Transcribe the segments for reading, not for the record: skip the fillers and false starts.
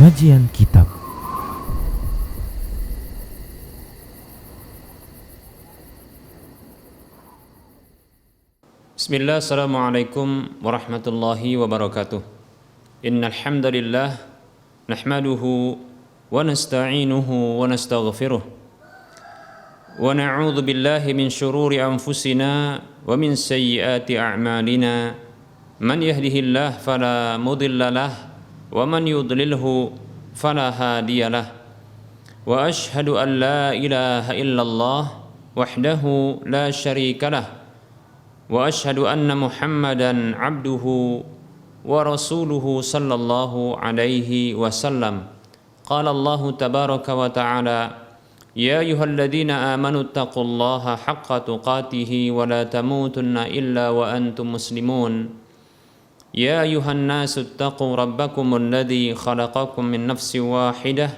Kajian Kitab. Bismillah, assalamualaikum warahmatullahi wabarakatuh. Innal hamdalillah nahmaduhu wa nasta'inuhu wa nastaghfiruh wa na'udzu billahi min shururi anfusina wa min sayyiati a'malina. Man yahdihillah fala mudilla lah wa man yudlilhu fala hadiyalah. Wa ashhadu an la ilaha illallah wahdahu la syarika lah wa ashhadu anna Muhammadan abduhu wa rasuluhu sallallahu alaihi wasallam. Qala Allahu tabaraka wa ta'ala, ya ayyuhalladzina amanu taqullaha haqqa tuqatih wa la tamutunna illa wa antum muslimun. Ya ayyuhan nasu taqu rabbakum alladzi khalaqakum min nafsin wahidah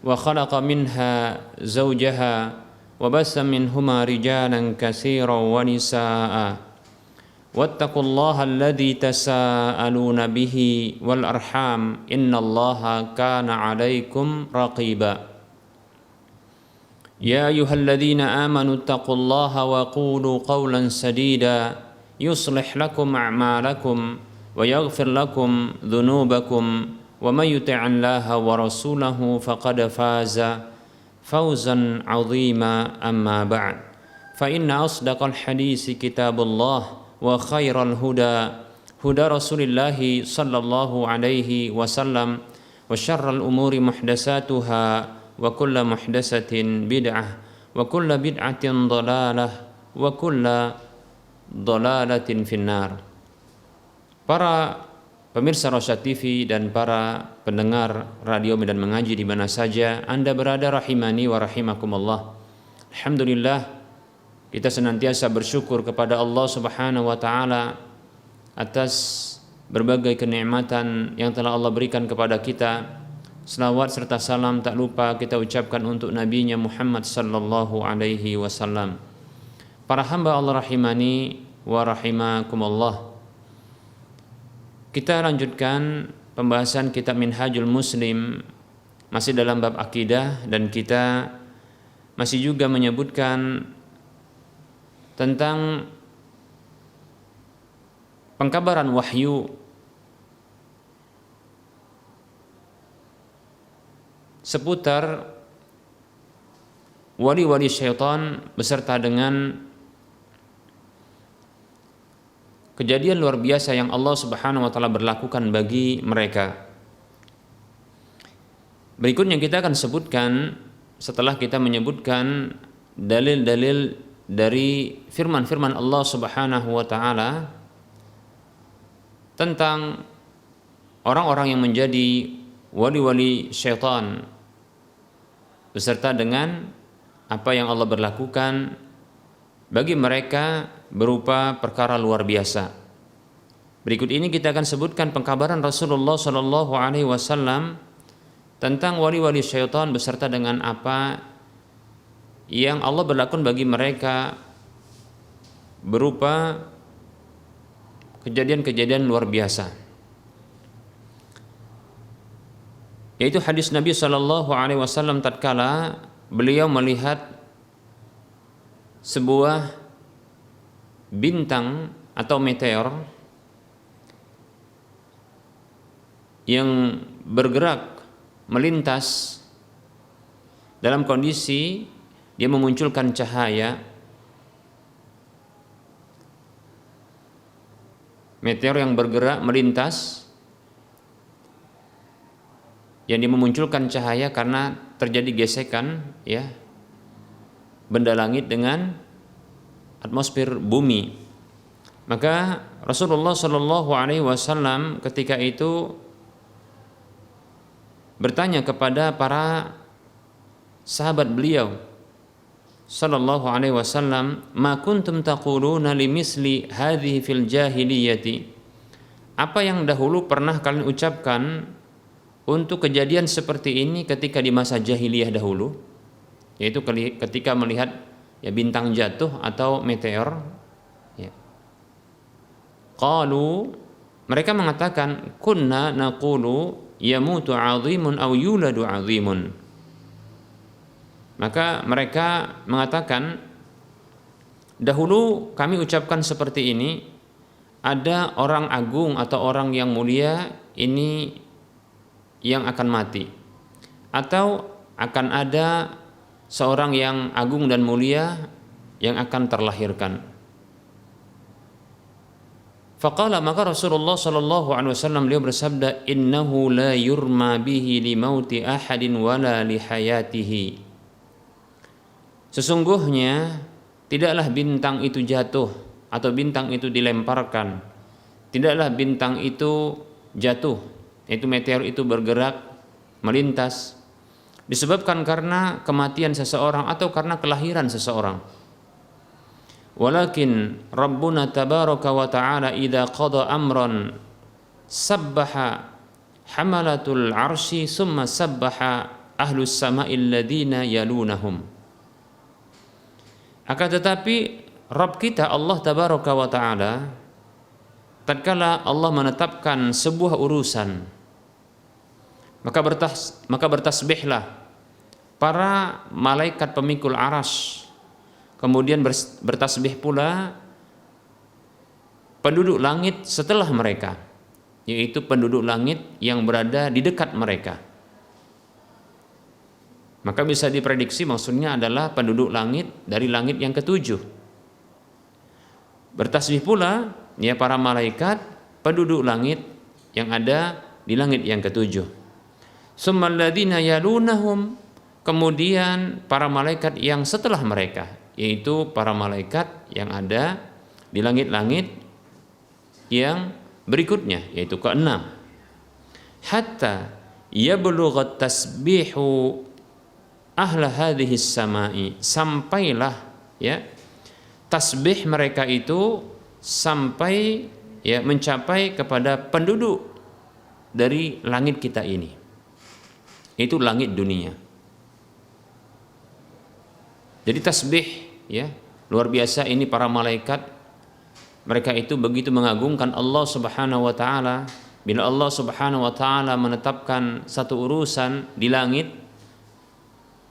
wa khalaqa minha zawjaha wa bassa minhuma rijalan katsiran wa nisaa'a. Wattaqullaha alladzi tasaaluna bihi wal arham innallaha kana 'alaikum raqiba. Ya ayyuhalladzina amanu taqullaha wa qulu qawlan sadida yuslih lakum a'malakum wa yaghfir lakum dhunubakum wa may yuti'illaha wa rasulahu faqad faza fawzan 'azima. Amma ba'd, fa inna asdaqal hadisi kitabullah wa khairal huda huda Rasulillah sallallahu alaihi wasallam wa syarral umuri muhdatsatuha wa kullu muhdatsatin bid'ah wa kullu bid'atin dhalalah wa kullu dhalalatin finnar. Para pemirsa Rosyad TV dan para pendengar radio Medan Mengaji di mana saja Anda berada, rahimani wa rahimakumullah. Alhamdulillah, kita senantiasa bersyukur kepada Allah Subhanahu wa taala atas berbagai kenikmatan yang telah Allah berikan kepada kita. Selawat serta salam tak lupa kita ucapkan untuk nabinya Muhammad sallallahu alaihi wasallam. Para hamba Allah rahimani wa rahimakumullah, kita lanjutkan pembahasan kitab Minhajul Muslim, masih dalam bab akidah, dan kita masih juga menyebutkan tentang pengkabaran wahyu seputar wali-wali syaitan beserta dengan kejadian luar biasa yang Allah Subhanahu wa taala berlakukan bagi mereka. Berikutnya kita akan sebutkan, setelah kita menyebutkan dalil-dalil dari firman-firman Allah Subhanahu wa taala tentang orang-orang yang menjadi wali-wali syaitan beserta dengan apa yang Allah berlakukan bagi mereka berupa perkara luar biasa. Berikut ini kita akan sebutkan pengkabaran Rasulullah sallallahu alaihi wasallam tentang wali-wali syaitan beserta dengan apa yang Allah berlakukan bagi mereka berupa kejadian-kejadian luar biasa. Yaitu hadis Nabi sallallahu alaihi wasallam tatkala beliau melihat sebuah bintang atau meteor yang bergerak melintas dalam kondisi dia memunculkan cahaya. Meteor yang bergerak melintas yang dia memunculkan cahaya karena terjadi gesekan ya benda langit dengan atmosfer bumi. Maka Rasulullah Shallallahu Alaihi Wasallam ketika itu bertanya kepada para sahabat beliau Shallallahu Alaihi Wasallam, ma kuntum taquluna limisli hadhihi fil jahiliyati. Apa yang dahulu pernah kalian ucapkan untuk kejadian seperti ini ketika di masa jahiliyah dahulu? Yaitu ketika melihat ya bintang jatuh atau meteor ya. Qalu, mereka mengatakan kunna naqulu yamutu 'azimun aw yuladu 'azimun. Maka mereka mengatakan, dahulu kami ucapkan seperti ini, ada orang agung atau orang yang mulia ini yang akan mati, atau akan ada seorang yang agung dan mulia yang akan terlahirkan. Faqala, maka Rasulullah sallallahu alaihi wasallam beliau bersabda, innahu la yurma bihi li mauti ahadin wala li hayatihi. Sesungguhnya tidaklah bintang itu jatuh atau bintang itu dilemparkan, tidaklah bintang itu jatuh, yaitu meteor itu bergerak melintas disebabkan karena kematian seseorang atau karena kelahiran seseorang. Walakin Rabbuna tabaraka wa ta'ala idza qada amran sabbaha hamalatul arsy summa sabbaha ahlus sama'i alladziina yalunahum. Akan tetapi Rabb kita Allah tabaraka wa ta'ala, tatkala Allah menetapkan sebuah urusan, maka bertasbihlah para malaikat pemikul arsy. Kemudian bertasbih pula penduduk langit setelah mereka, yaitu penduduk langit yang berada di dekat mereka. Maka bisa diprediksi maksudnya adalah penduduk langit dari langit yang ketujuh. Bertasbih pula ya para malaikat penduduk langit yang ada di langit yang ketujuh. Summal ladzina yalunahum, kemudian para malaikat yang setelah mereka, yaitu para malaikat yang ada di langit-langit yang berikutnya, yaitu keenam. Hatta yablugha tasbihu ahla hadhihi samai, sampailah ya tasbih mereka itu sampai ya mencapai kepada penduduk dari langit kita ini, itu langit dunia. Jadi tasbih ya luar biasa ini para malaikat, mereka itu begitu mengagungkan Allah Subhanahu wa taala. Bila Allah Subhanahu wa taala menetapkan satu urusan di langit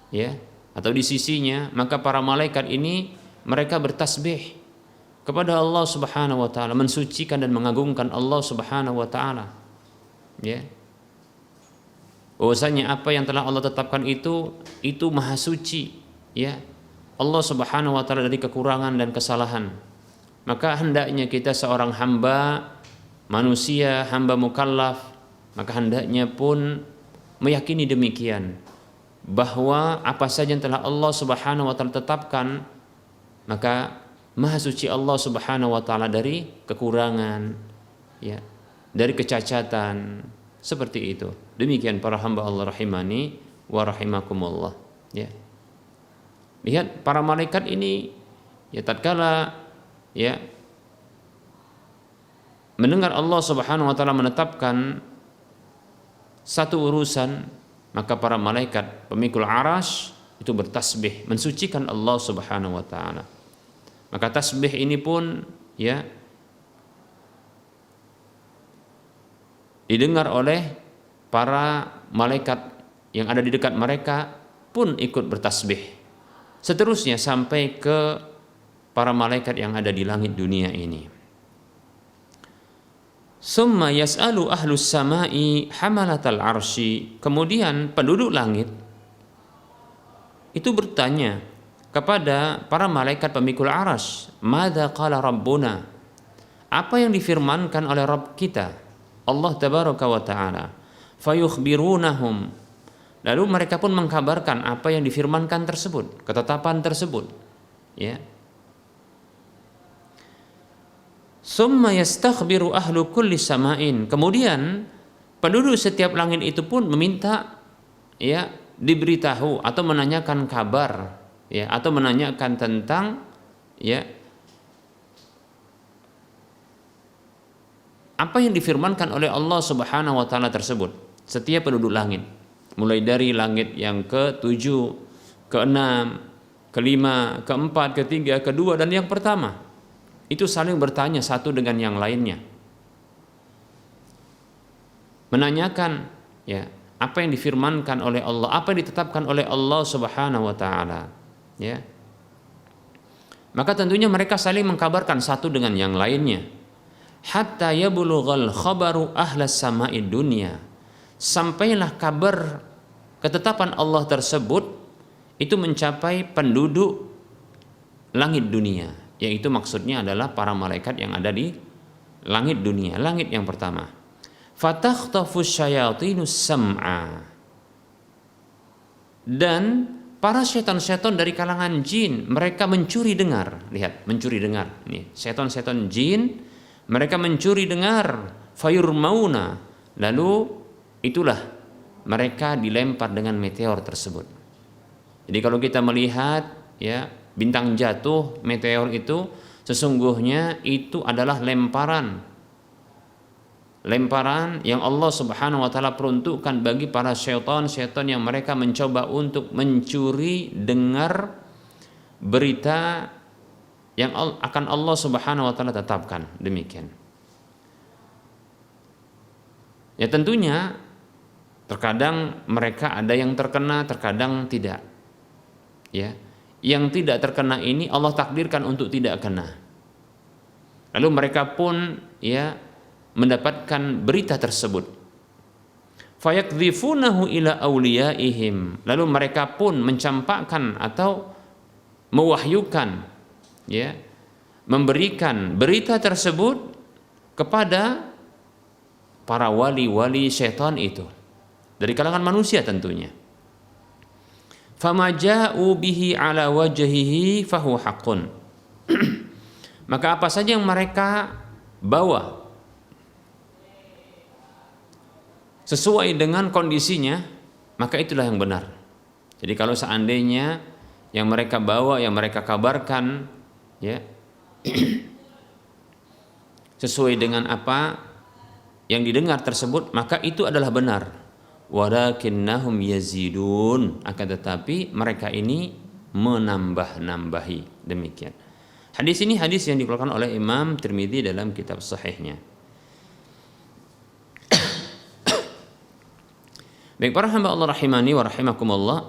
ya atau di sisinya, maka para malaikat ini mereka bertasbih kepada Allah Subhanahu wa taala, mensucikan dan mengagungkan Allah Subhanahu wa taala. Ya. Bahwasanya apa yang telah Allah tetapkan itu maha suci, ya. Allah Subhanahu wa taala dari kekurangan dan kesalahan. Maka hendaknya kita seorang hamba manusia, hamba mukallaf, maka hendaknya pun meyakini demikian, bahwa apa saja yang telah Allah Subhanahu wa taala tetapkan, maka maha suci Allah Subhanahu wa taala dari kekurangan, ya, dari kecacatan, seperti itu. Demikian para hamba Allah rahimani wa rahimakumullah, ya. Lihat para malaikat ini ya tatkala ya mendengar Allah Subhanahu wa taala menetapkan satu urusan, maka para malaikat pemikul arsy itu bertasbih mensucikan Allah Subhanahu wa taala. Maka tasbih ini pun ya didengar oleh para malaikat yang ada di dekat mereka pun ikut bertasbih. Seterusnya sampai ke para malaikat yang ada di langit dunia ini. Summa yas'alu ahlus samai hamalatal arsy, kemudian penduduk langit itu bertanya kepada para malaikat pemikul arsy, madza qala rabbuna, apa yang difirmankan oleh Rabb kita Allah tabaraka wa taala. Fayukhbirunahum, lalu mereka pun mengkabarkan apa yang difirmankan tersebut, ketetapan tersebut, ya. Summa yastakhbiru ahlu kulli sama'in, kemudian penduduk setiap langit itu pun meminta ya diberitahu atau menanyakan kabar, ya, atau menanyakan tentang ya apa yang difirmankan oleh Allah Subhanahu wa taala tersebut. Setiap penduduk langit, mulai dari langit yang ke-7, ke-6, ke-5, ke-4, ke-3, ke-2 dan yang pertama, itu saling bertanya satu dengan yang lainnya, menanyakan ya, apa yang difirmankan oleh Allah, apa yang ditetapkan oleh Allah Subhanahu wa taala, ya. Maka tentunya mereka saling mengkabarkan satu dengan yang lainnya. Hatta yablughal khabaru ahlas sama'id dunya. Sampailah kabar ketetapan Allah tersebut itu mencapai penduduk langit dunia, yaitu maksudnya adalah para malaikat yang ada di langit dunia, langit yang pertama. Fatakhtafu syayatinus sam'a. Dan para setan-setan dari kalangan jin, mereka mencuri dengar. Lihat, mencuri dengar. Nih, setan-setan jin, mereka mencuri dengar. Fayurmauna. Lalu itulah mereka dilempar dengan meteor tersebut. Jadi kalau kita melihat, ya, bintang jatuh, meteor itu sesungguhnya itu adalah lemparan yang Allah Subhanahu wa taala peruntukkan bagi para syaitan yang mereka mencoba untuk mencuri dengar berita yang akan Allah Subhanahu wa taala tetapkan. Demikian. Ya tentunya terkadang mereka ada yang terkena, terkadang tidak. Ya. Yang tidak terkena ini Allah takdirkan untuk tidak kena. Lalu mereka pun, ya, mendapatkan berita tersebut. Fayakdhifunahu ila awliyaihim. Lalu mereka pun mencampakkan atau mewahyukan, ya, memberikan berita tersebut kepada para wali-wali syaitan itu dari kalangan manusia tentunya. Fama ja'u bihi ala wajhihi fahu haqqun. Maka apa saja yang mereka bawa sesuai dengan kondisinya, maka itulah yang benar. Jadi kalau seandainya yang mereka bawa, yang mereka kabarkan, ya, sesuai dengan apa yang didengar tersebut, maka itu adalah benar. Walakinnahum yazidun, akan tetapi mereka ini menambah-nambahi. Demikian. Hadis ini hadis yang dikeluarkan oleh Imam Tirmidzi dalam kitab sahihnya. Baik para hamba Allah rahimani wa rahimakumullah.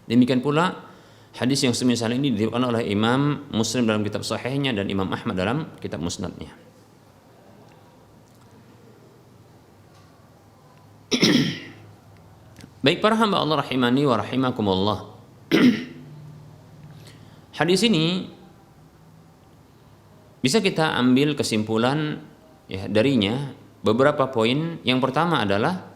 Demikian pula hadis yang semisal ini diriwayatkan oleh Imam Muslim dalam kitab sahihnya dan Imam Ahmad dalam kitab musnadnya. Baik para hamba Allah rahimani wa rahimakumullah. Hadis ini bisa kita ambil kesimpulan, ya, darinya beberapa poin. Yang pertama adalah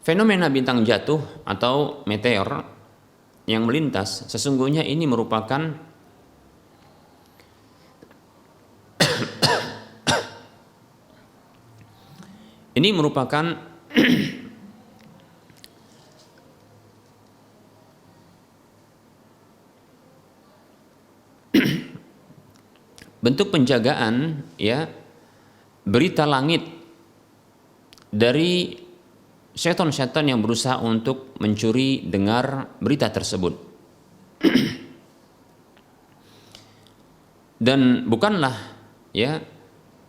fenomena bintang jatuh atau meteor yang melintas sesungguhnya ini merupakan bentuk penjagaan, ya, berita langit dari syaitan-syaitan yang berusaha untuk mencuri dengar berita tersebut. Dan bukanlah, ya,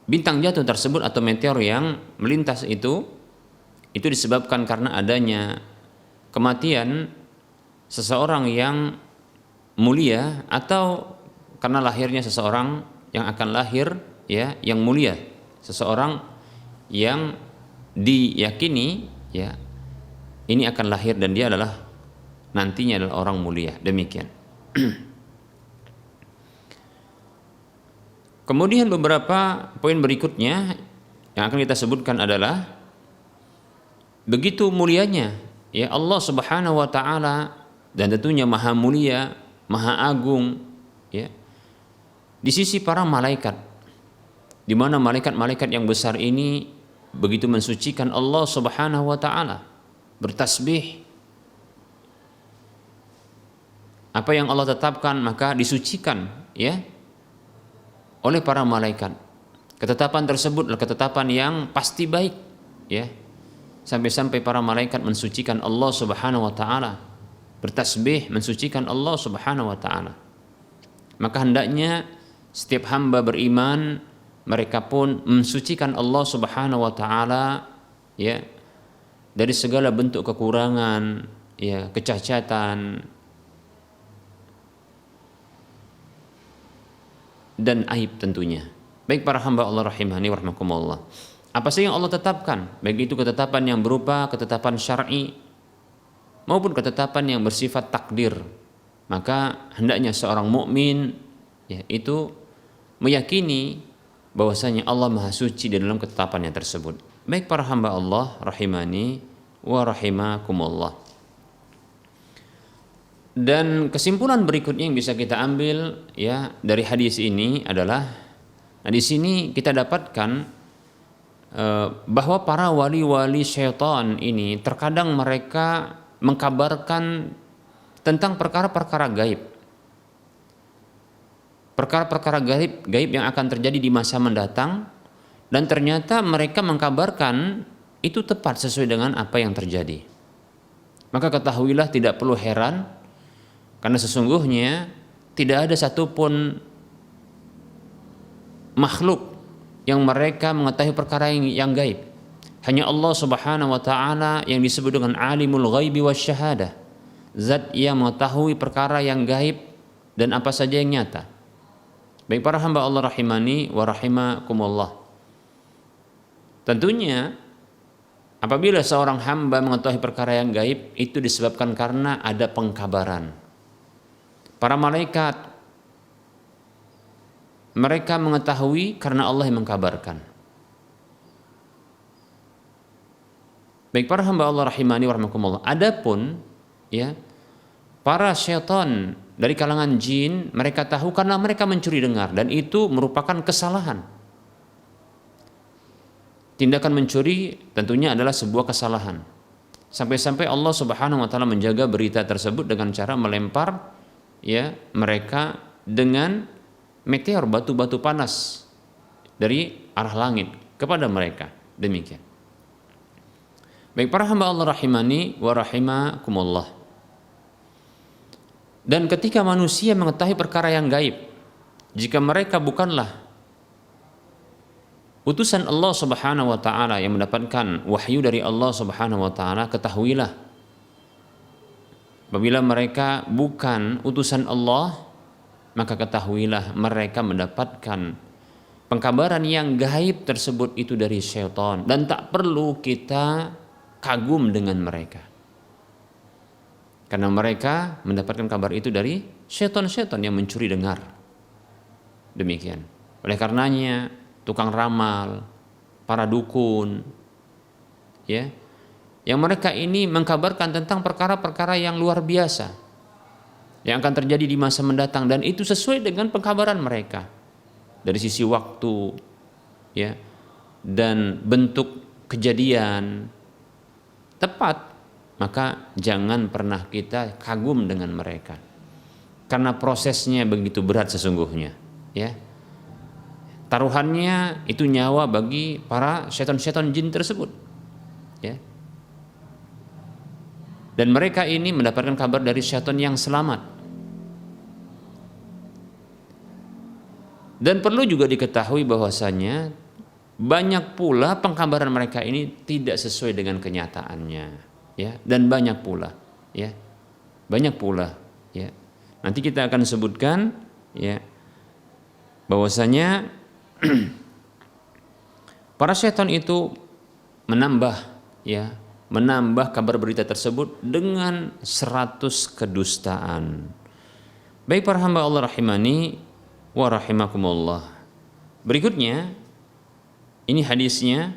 bintang jatuh tersebut atau meteor yang melintas itu disebabkan karena adanya kematian seseorang yang mulia atau karena lahirnya seseorang yang akan lahir, ya, yang mulia, seseorang yang diyakini, ya, ini akan lahir dan dia adalah nantinya adalah orang mulia. Demikian. Kemudian beberapa poin berikutnya yang akan kita sebutkan adalah begitu mulianya, ya, Allah Subhanahu wa taala, dan tentunya maha mulia, maha agung, ya, di sisi para malaikat, di mana malaikat-malaikat yang besar ini begitu mensucikan Allah Subhanahu wa taala, bertasbih. Apa yang Allah tetapkan maka disucikan, ya, oleh para malaikat. Ketetapan tersebut adalah ketetapan yang pasti baik, ya. Sampai-sampai para malaikat mensucikan Allah Subhanahu wa taala, bertasbih mensucikan Allah Subhanahu wa taala. Maka hendaknya setiap hamba beriman mereka pun mensucikan Allah Subhanahu wa taala ya dari segala bentuk kekurangan, ya, kecacatan dan aib tentunya. Baik para hamba Allah rahimani wa rahmakumullah. Apa sih yang Allah tetapkan? Baik itu ketetapan yang berupa ketetapan syar'i maupun ketetapan yang bersifat takdir. Maka hendaknya seorang mukmin ya itu meyakini bahwasanya Allah Maha Suci di dalam ketetapannya tersebut. Baik para hamba Allah rahimani wa rahimakumullah. Dan kesimpulan berikutnya yang bisa kita ambil ya dari hadis ini adalah, nah di sini kita dapatkan bahwa para wali-wali syaitan ini terkadang mereka mengkabarkan tentang perkara-perkara gaib. Perkara-perkara gaib yang akan terjadi di masa mendatang, dan ternyata mereka mengkabarkan itu tepat sesuai dengan apa yang terjadi. Maka ketahuilah tidak perlu heran, karena sesungguhnya tidak ada satupun makhluk yang mereka mengetahui perkara yang gaib. Hanya Allah Subhanahu wa taala yang disebut dengan alimul ghaibi wasyahadah, zat yang mengetahui perkara yang gaib dan apa saja yang nyata. Baik para hamba Allah rahimani wa rahimakumullah. Tentunya apabila seorang hamba mengetahui perkara yang gaib, itu disebabkan karena ada pengkabaran. Para malaikat mereka mengetahui karena Allah yang mengkabarkan. Baik para hamba Allah rahimani wa rahimakumullah. Adapun ya para syaitan dari kalangan jin, mereka tahu karena mereka mencuri dengar, dan itu merupakan kesalahan. Tindakan mencuri tentunya adalah sebuah kesalahan. Sampai-sampai Allah Subhanahu wa taala menjaga berita tersebut dengan cara melempar ya mereka dengan meteor, batu-batu panas dari arah langit kepada mereka. Demikian. Baik para hamba Allah rahimani wa rahimakumullah. Dan ketika manusia mengetahui perkara yang gaib, jika mereka bukanlah utusan Allah Subhanahu wa taala yang mendapatkan wahyu dari Allah Subhanahu wa taala, ketahuilah apabila mereka bukan utusan Allah, maka ketahuilah mereka mendapatkan pengkabaran yang gaib tersebut itu dari syaitan, dan tak perlu kita kagum dengan mereka, karena mereka mendapatkan kabar itu dari syaitan-syaitan yang mencuri dengar. Demikian. Oleh karenanya tukang ramal, para dukun ya, yang mereka ini mengkabarkan tentang perkara-perkara yang luar biasa yang akan terjadi di masa mendatang, dan itu sesuai dengan pengkabaran mereka dari sisi waktu ya dan bentuk kejadian tepat. Maka jangan pernah kita kagum dengan mereka, karena prosesnya begitu berat sesungguhnya ya. Taruhannya itu nyawa bagi para syaitan-syaitan jin tersebut ya. Dan mereka ini mendapatkan kabar dari syaitan yang selamat. Dan perlu juga diketahui bahwasanya banyak pula pengkabaran mereka ini tidak sesuai dengan kenyataannya ya, dan banyak pula ya. Nanti kita akan sebutkan ya bahwasanya para syaitan itu menambah kabar berita tersebut dengan 100 kedustaan. Baik para hamba Allah rahimani wa rahimakumullah. Berikutnya ini hadisnya,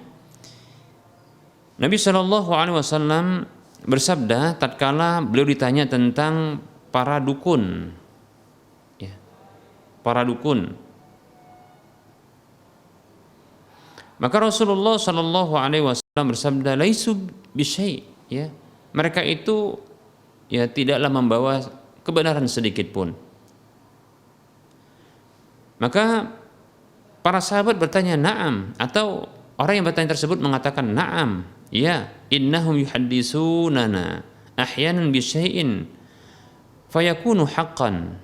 Nabi SAW bersabda tatkala beliau ditanya tentang para dukun ya, para dukun. Maka Rasulullah SAW bersabda, laisu bisyai, ya, mereka itu ya tidaklah membawa kebenaran sedikit pun. Maka para sahabat bertanya na'am, atau orang yang bertanya tersebut mengatakan na'am, ya, innahum yuhaddisunana ahyanan bisyai'in fayakunu haqqan.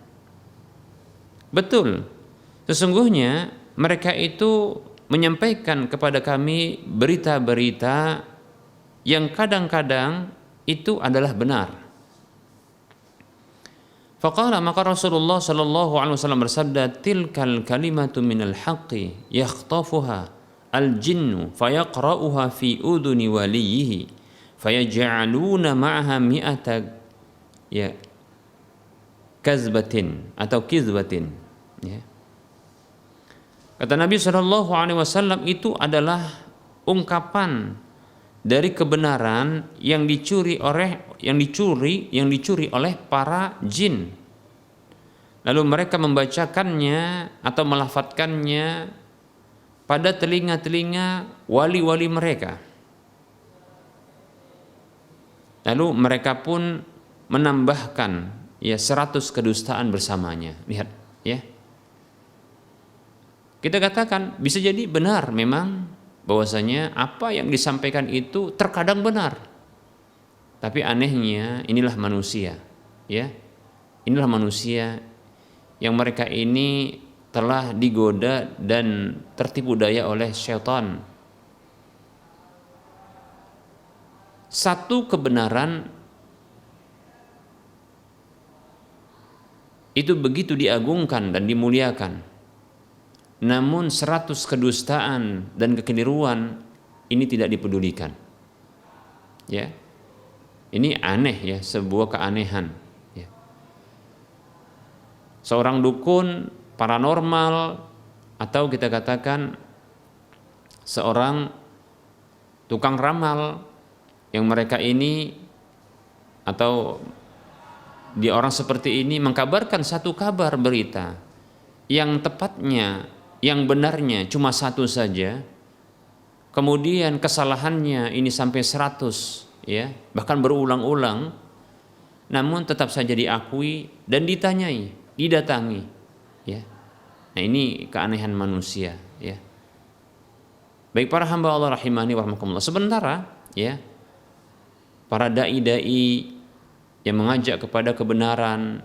Betul, sesungguhnya mereka itu menyampaikan kepada kami berita-berita yang kadang-kadang itu adalah benar. Faqala, maka Rasulullah sallallahu alaihi wasallam bersabda, tilkal kalimatu minal haqqi yakhtafuha al-jinnu fayaqra'uha fi uduni waliyhi fayaj'aluna ma'aha mi'ata ya kazbatin atau kizbatin, ya. Kata Nabi sallallahu alaihi wasallam, itu adalah ungkapan dari kebenaran yang dicuri oleh para jin. Lalu mereka membacakannya atau melafadzkannya pada telinga-telinga wali-wali mereka. Lalu mereka pun menambahkan 100 kedustaan bersamanya. Lihat, ya. Kita katakan bisa jadi benar memang bahwasanya apa yang disampaikan itu terkadang benar. Tapi anehnya inilah manusia, ya. Inilah manusia yang mereka ini telah digoda dan tertipu daya oleh syaitan. Satu kebenaran itu begitu diagungkan dan dimuliakan, namun 100 kedustaan dan kekeliruan ini tidak dipedulikan. Ya. Ini aneh, ya, sebuah keanehan, ya. Seorang dukun paranormal atau kita katakan seorang tukang ramal yang mereka ini atau dia orang seperti ini mengkabarkan satu kabar berita yang tepatnya, yang benarnya cuma satu saja, kemudian kesalahannya ini sampai 100, ya, bahkan berulang-ulang, namun tetap saja diakui dan ditanyai, didatangi, ya. Nah, ini keanehan manusia, ya. Baik para hamba Allah rahimani wa rahmakumullah. Sementara, ya, para dai-dai yang mengajak kepada kebenaran,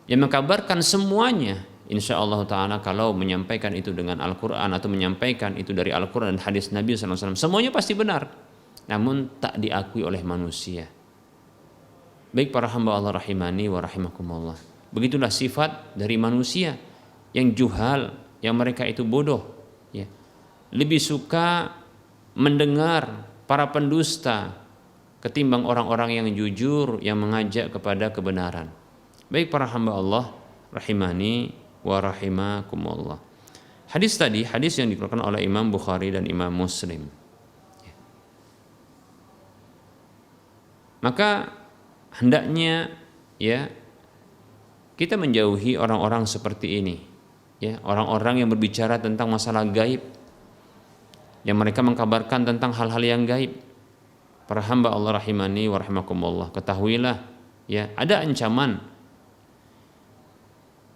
yang mengkabarkan semuanya, insya Allah Ta'ala kalau menyampaikan itu dengan Al-Quran atau menyampaikan itu dari Al-Quran dan hadis Nabi SAW, semuanya pasti benar, namun tak diakui oleh manusia. Baik para hamba Allah rahimani wa rahimakumullah. Begitulah sifat dari manusia yang juhal, yang mereka itu bodoh, ya. Lebih suka mendengar para pendusta ketimbang orang-orang yang jujur yang mengajak kepada kebenaran. Baik para hamba Allah rahimani wa rahimakumullah. Hadis tadi, hadis yang dikeluarkan oleh Imam Bukhari dan Imam Muslim. Maka hendaknya, ya, kita menjauhi orang-orang seperti ini, ya, orang-orang yang berbicara tentang masalah gaib, yang mereka mengkabarkan tentang hal-hal yang gaib. Para hamba Allah rahimani wa rahimakumullah, ketahuilah, ya, ada ancaman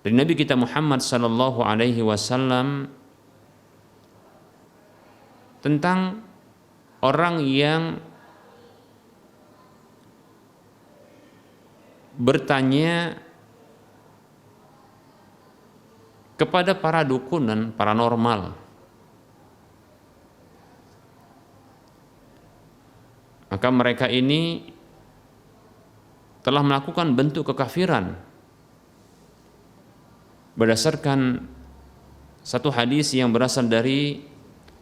dari Nabi kita Muhammad sallallahu alaihi wasallam tentang orang yang bertanya kepada para dukunan paranormal. Maka mereka ini telah melakukan bentuk kekafiran berdasarkan satu hadis yang berasal dari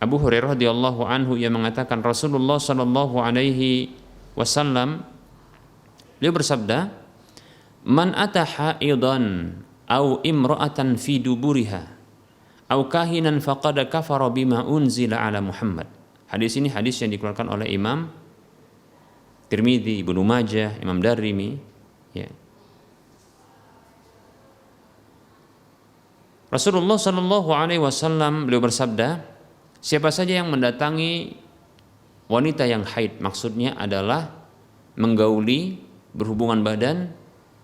Abu Hurairah radhiyallahu anhu yang mengatakan Rasulullah sallallahu alaihi wasallam beliau bersabda, "Man ata haidan au imra'atan fi duburiha au kahinan faqad kafara bima unzila ala Muhammad." Hadis ini hadis yang dikeluarkan oleh Imam Tirmidzi, Ibnu Majah, Imam Darimi, ya. Rasulullah sallallahu alaihi wasallam beliau bersabda, siapa saja yang mendatangi wanita yang haid, maksudnya adalah menggauli, berhubungan badan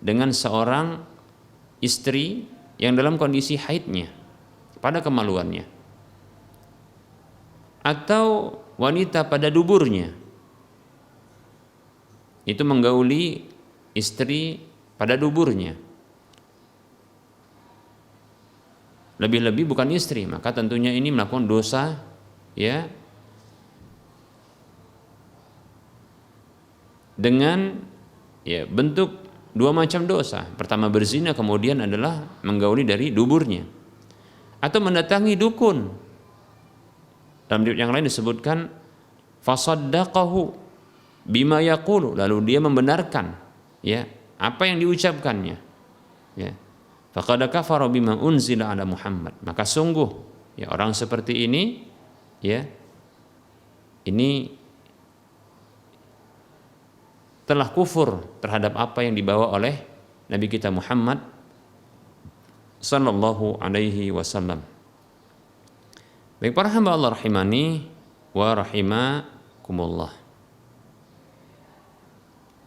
dengan seorang istri yang dalam kondisi haidnya, pada kemaluannya, atau wanita pada duburnya, itu menggauli istri pada duburnya, lebih-lebih bukan istri, maka tentunya ini melakukan dosa ya dengan ya bentuk dua macam dosa. Pertama berzina, kemudian adalah menggauli dari duburnya, atau mendatangi dukun. Dalam riwayat yang lain disebutkan fasaddaqahu bima yaqulu, lalu dia membenarkan ya apa yang diucapkannya ya, faqad kafara bima unzila ala Muhammad, maka sungguh ya orang seperti ini ya ini telah kufur terhadap apa yang dibawa oleh Nabi kita Muhammad sallallahu alaihi wasallam. Baik para hamba Allah rahimani wa rahimakumullah.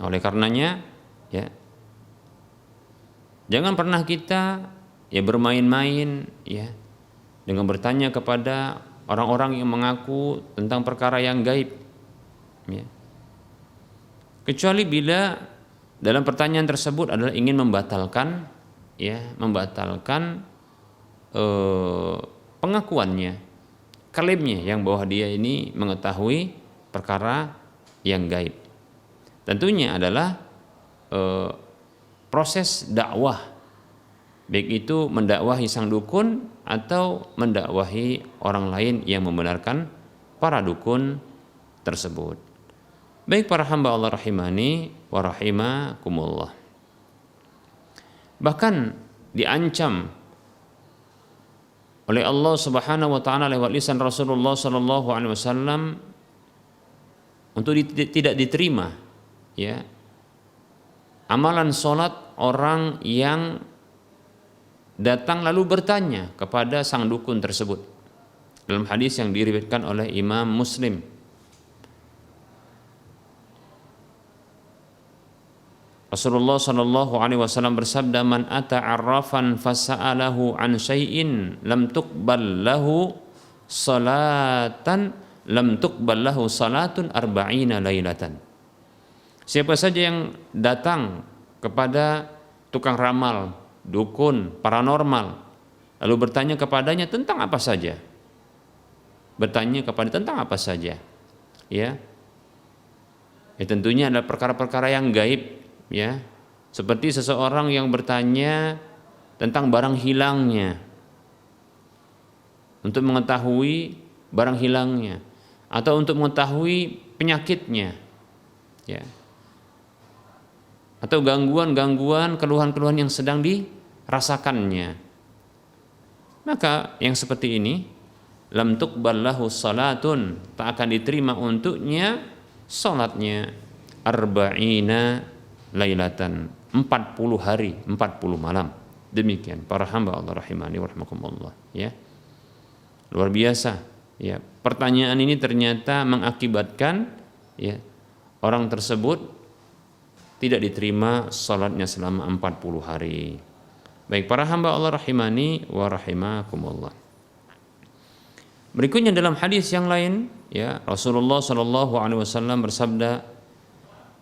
Oleh karenanya ya jangan pernah kita ya bermain-main ya dengan bertanya kepada orang-orang yang mengaku tentang perkara yang gaib ya. Kecuali bila dalam pertanyaan tersebut adalah ingin membatalkan pengakuannya, klaimnya yang bahwa dia ini mengetahui perkara yang gaib. Tentunya adalah proses dakwah, baik itu mendakwahi sang dukun atau mendakwahi orang lain yang membenarkan para dukun tersebut. Baik para hamba Allah rahimani wa rahimakumullah. Bahkan diancam oleh Allah Subhanahu wa taala lewat lisan Rasulullah sallallahu alaihi wasallam untuk tidak diterima ya amalan salat orang yang datang lalu bertanya kepada sang dukun tersebut. Dalam hadis yang diriwayatkan oleh Imam Muslim, Rasulullah sallallahu alaihi wasallam bersabda, "Man ata 'arrafan fasa'alahu an syai'in lam tuqbal lahu salatun arba'ina lailatan." Siapa saja yang datang kepada tukang ramal, dukun, paranormal, lalu bertanya kepadanya tentang apa saja. Ya. Ya tentunya adalah perkara-perkara yang gaib. Ya, seperti seseorang yang bertanya tentang barang hilangnya untuk mengetahui barang hilangnya atau untuk mengetahui penyakitnya ya, atau gangguan-gangguan, keluhan-keluhan yang sedang dirasakannya, maka yang seperti ini lam tuqbal lahu salatun, tak akan diterima untuknya salatnya arba'ina lailatan, 40 hari 40 malam. Demikian para hamba Allah rahimani wa rahimakumullah ya. Luar biasa ya. Pertanyaan ini ternyata mengakibatkan ya orang tersebut tidak diterima salatnya selama 40 hari. Baik para hamba Allah rahimani wa rahimakumullah. Berikutnya dalam hadis yang lain ya Rasulullah sallallahu alaihi wasallam bersabda,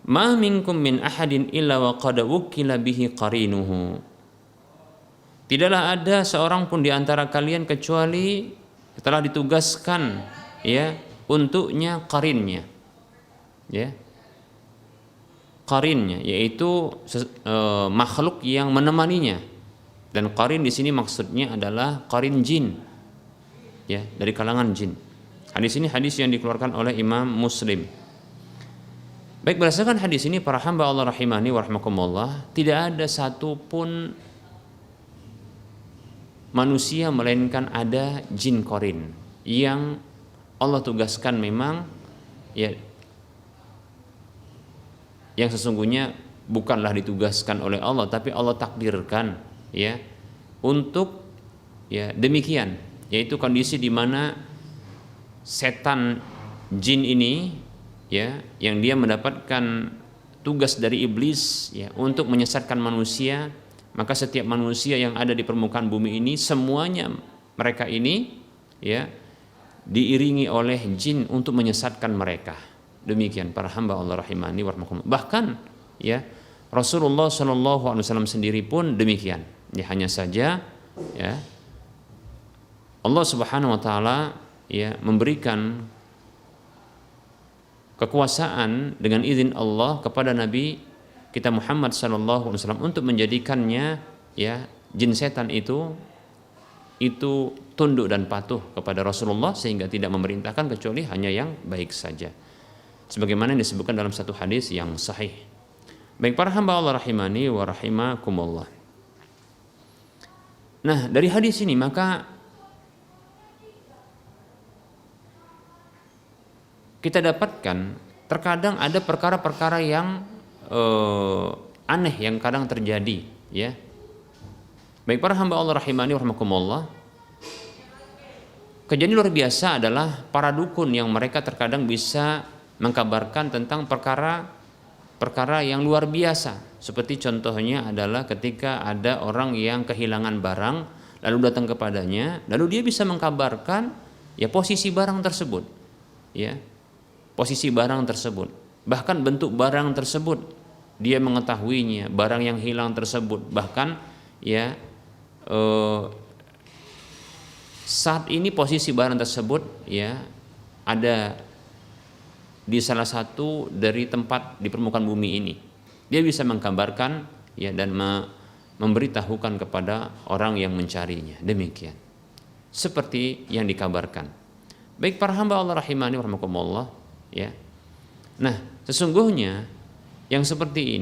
"Ma minkum min ahadin illa wa qad wukila bihi qarinuhu." Tidaklah ada seorang pun di antara kalian kecuali telah ditugaskan ya untuknya qarinnya. Ya. Qarinnya yaitu makhluk yang menemaninya. Dan qarin di sini maksudnya adalah qarin jin. Ya, dari kalangan jin. Hadis ini hadis yang dikeluarkan oleh Imam Muslim. Baik, berdasarkan hadis ini para hamba Allah rahimani wa rahimakumullah, tidak ada satupun manusia melainkan ada jin qarin yang Allah tugaskan memang ya yang sesungguhnya bukanlah ditugaskan oleh Allah tapi Allah takdirkan ya untuk ya demikian, yaitu kondisi di mana setan jin ini ya yang dia mendapatkan tugas dari iblis ya untuk menyesatkan manusia, maka setiap manusia yang ada di permukaan bumi ini semuanya mereka ini ya diiringi oleh jin untuk menyesatkan mereka. Demikian para hamba Allah rahimani wa rahimakumullah. Bahkan ya Rasulullah SAW sendiri pun demikian. Ya hanya saja ya Allah Subhanahu wa taala ya memberikan kekuasaan dengan izin Allah kepada Nabi kita Muhammad sallallahu alaihi wasallam untuk menjadikannya ya jin setan itu tunduk dan patuh kepada Rasulullah sehingga tidak memerintahkan kecuali hanya yang baik saja. Sebagaimana yang disebutkan dalam satu hadis yang sahih. Baik para hamba Allah rahimani wa rahimakumullah. Nah, dari hadis ini maka kita dapatkan terkadang ada perkara-perkara yang aneh yang kadang terjadi ya. Baik para hamba Allah rahimani warahmatullah. Kejadian luar biasa adalah para dukun yang mereka terkadang bisa mengkabarkan tentang perkara yang luar biasa. Seperti contohnya adalah ketika ada orang yang kehilangan barang lalu datang kepadanya, lalu dia bisa mengkabarkan ya posisi barang tersebut. Ya. Posisi barang tersebut, bahkan bentuk barang tersebut dia mengetahuinya, barang yang hilang tersebut, bahkan ya saat ini posisi barang tersebut ya ada di salah satu dari tempat di permukaan bumi ini. Dia bisa menggambarkan ya dan memberitahukan kepada orang yang mencarinya. Demikian. Seperti yang dikabarkan. Baik para hamba Allah rahimani warahmatullah ya. Nah, sesungguhnya yang seperti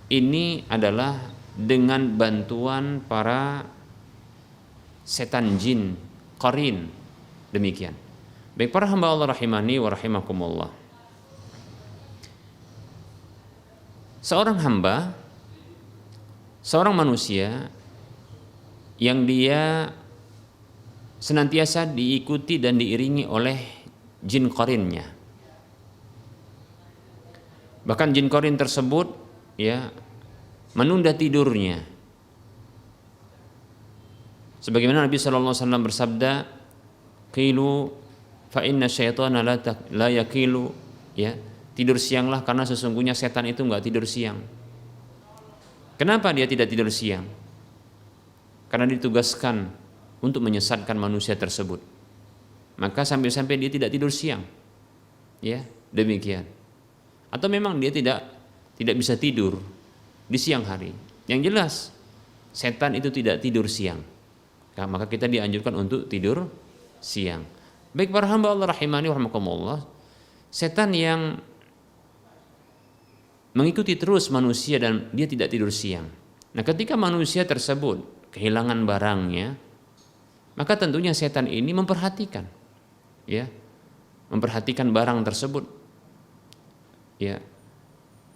ini adalah dengan bantuan para setan jin qarin. Demikian. Baik para hamba Allah rahimani wa rahimakumullah. Seorang manusia yang dia senantiasa diikuti dan diiringi oleh jin qarinnya. Bahkan jin qarin tersebut ya menunda tidurnya. Sebagaimana Nabi sallallahu alaihi wasallam bersabda, "Qilu fa inna syaitana la yaqilu," ya, tidur sianglah karena sesungguhnya setan itu enggak tidur siang. Kenapa dia tidak tidur siang? Karena ditugaskan untuk menyesatkan manusia tersebut. Maka sampai-sampai dia tidak tidur siang. Ya, demikian. Atau memang dia tidak bisa tidur di siang hari. Yang jelas setan itu tidak tidur siang. Nah, maka kita dianjurkan untuk tidur siang. Baik para hamba Allah rahimani warahmatullah, setan yang mengikuti terus manusia dan dia tidak tidur siang. Nah, ketika manusia tersebut kehilangan barangnya, maka tentunya setan ini memperhatikan, ya, memperhatikan barang tersebut, ya,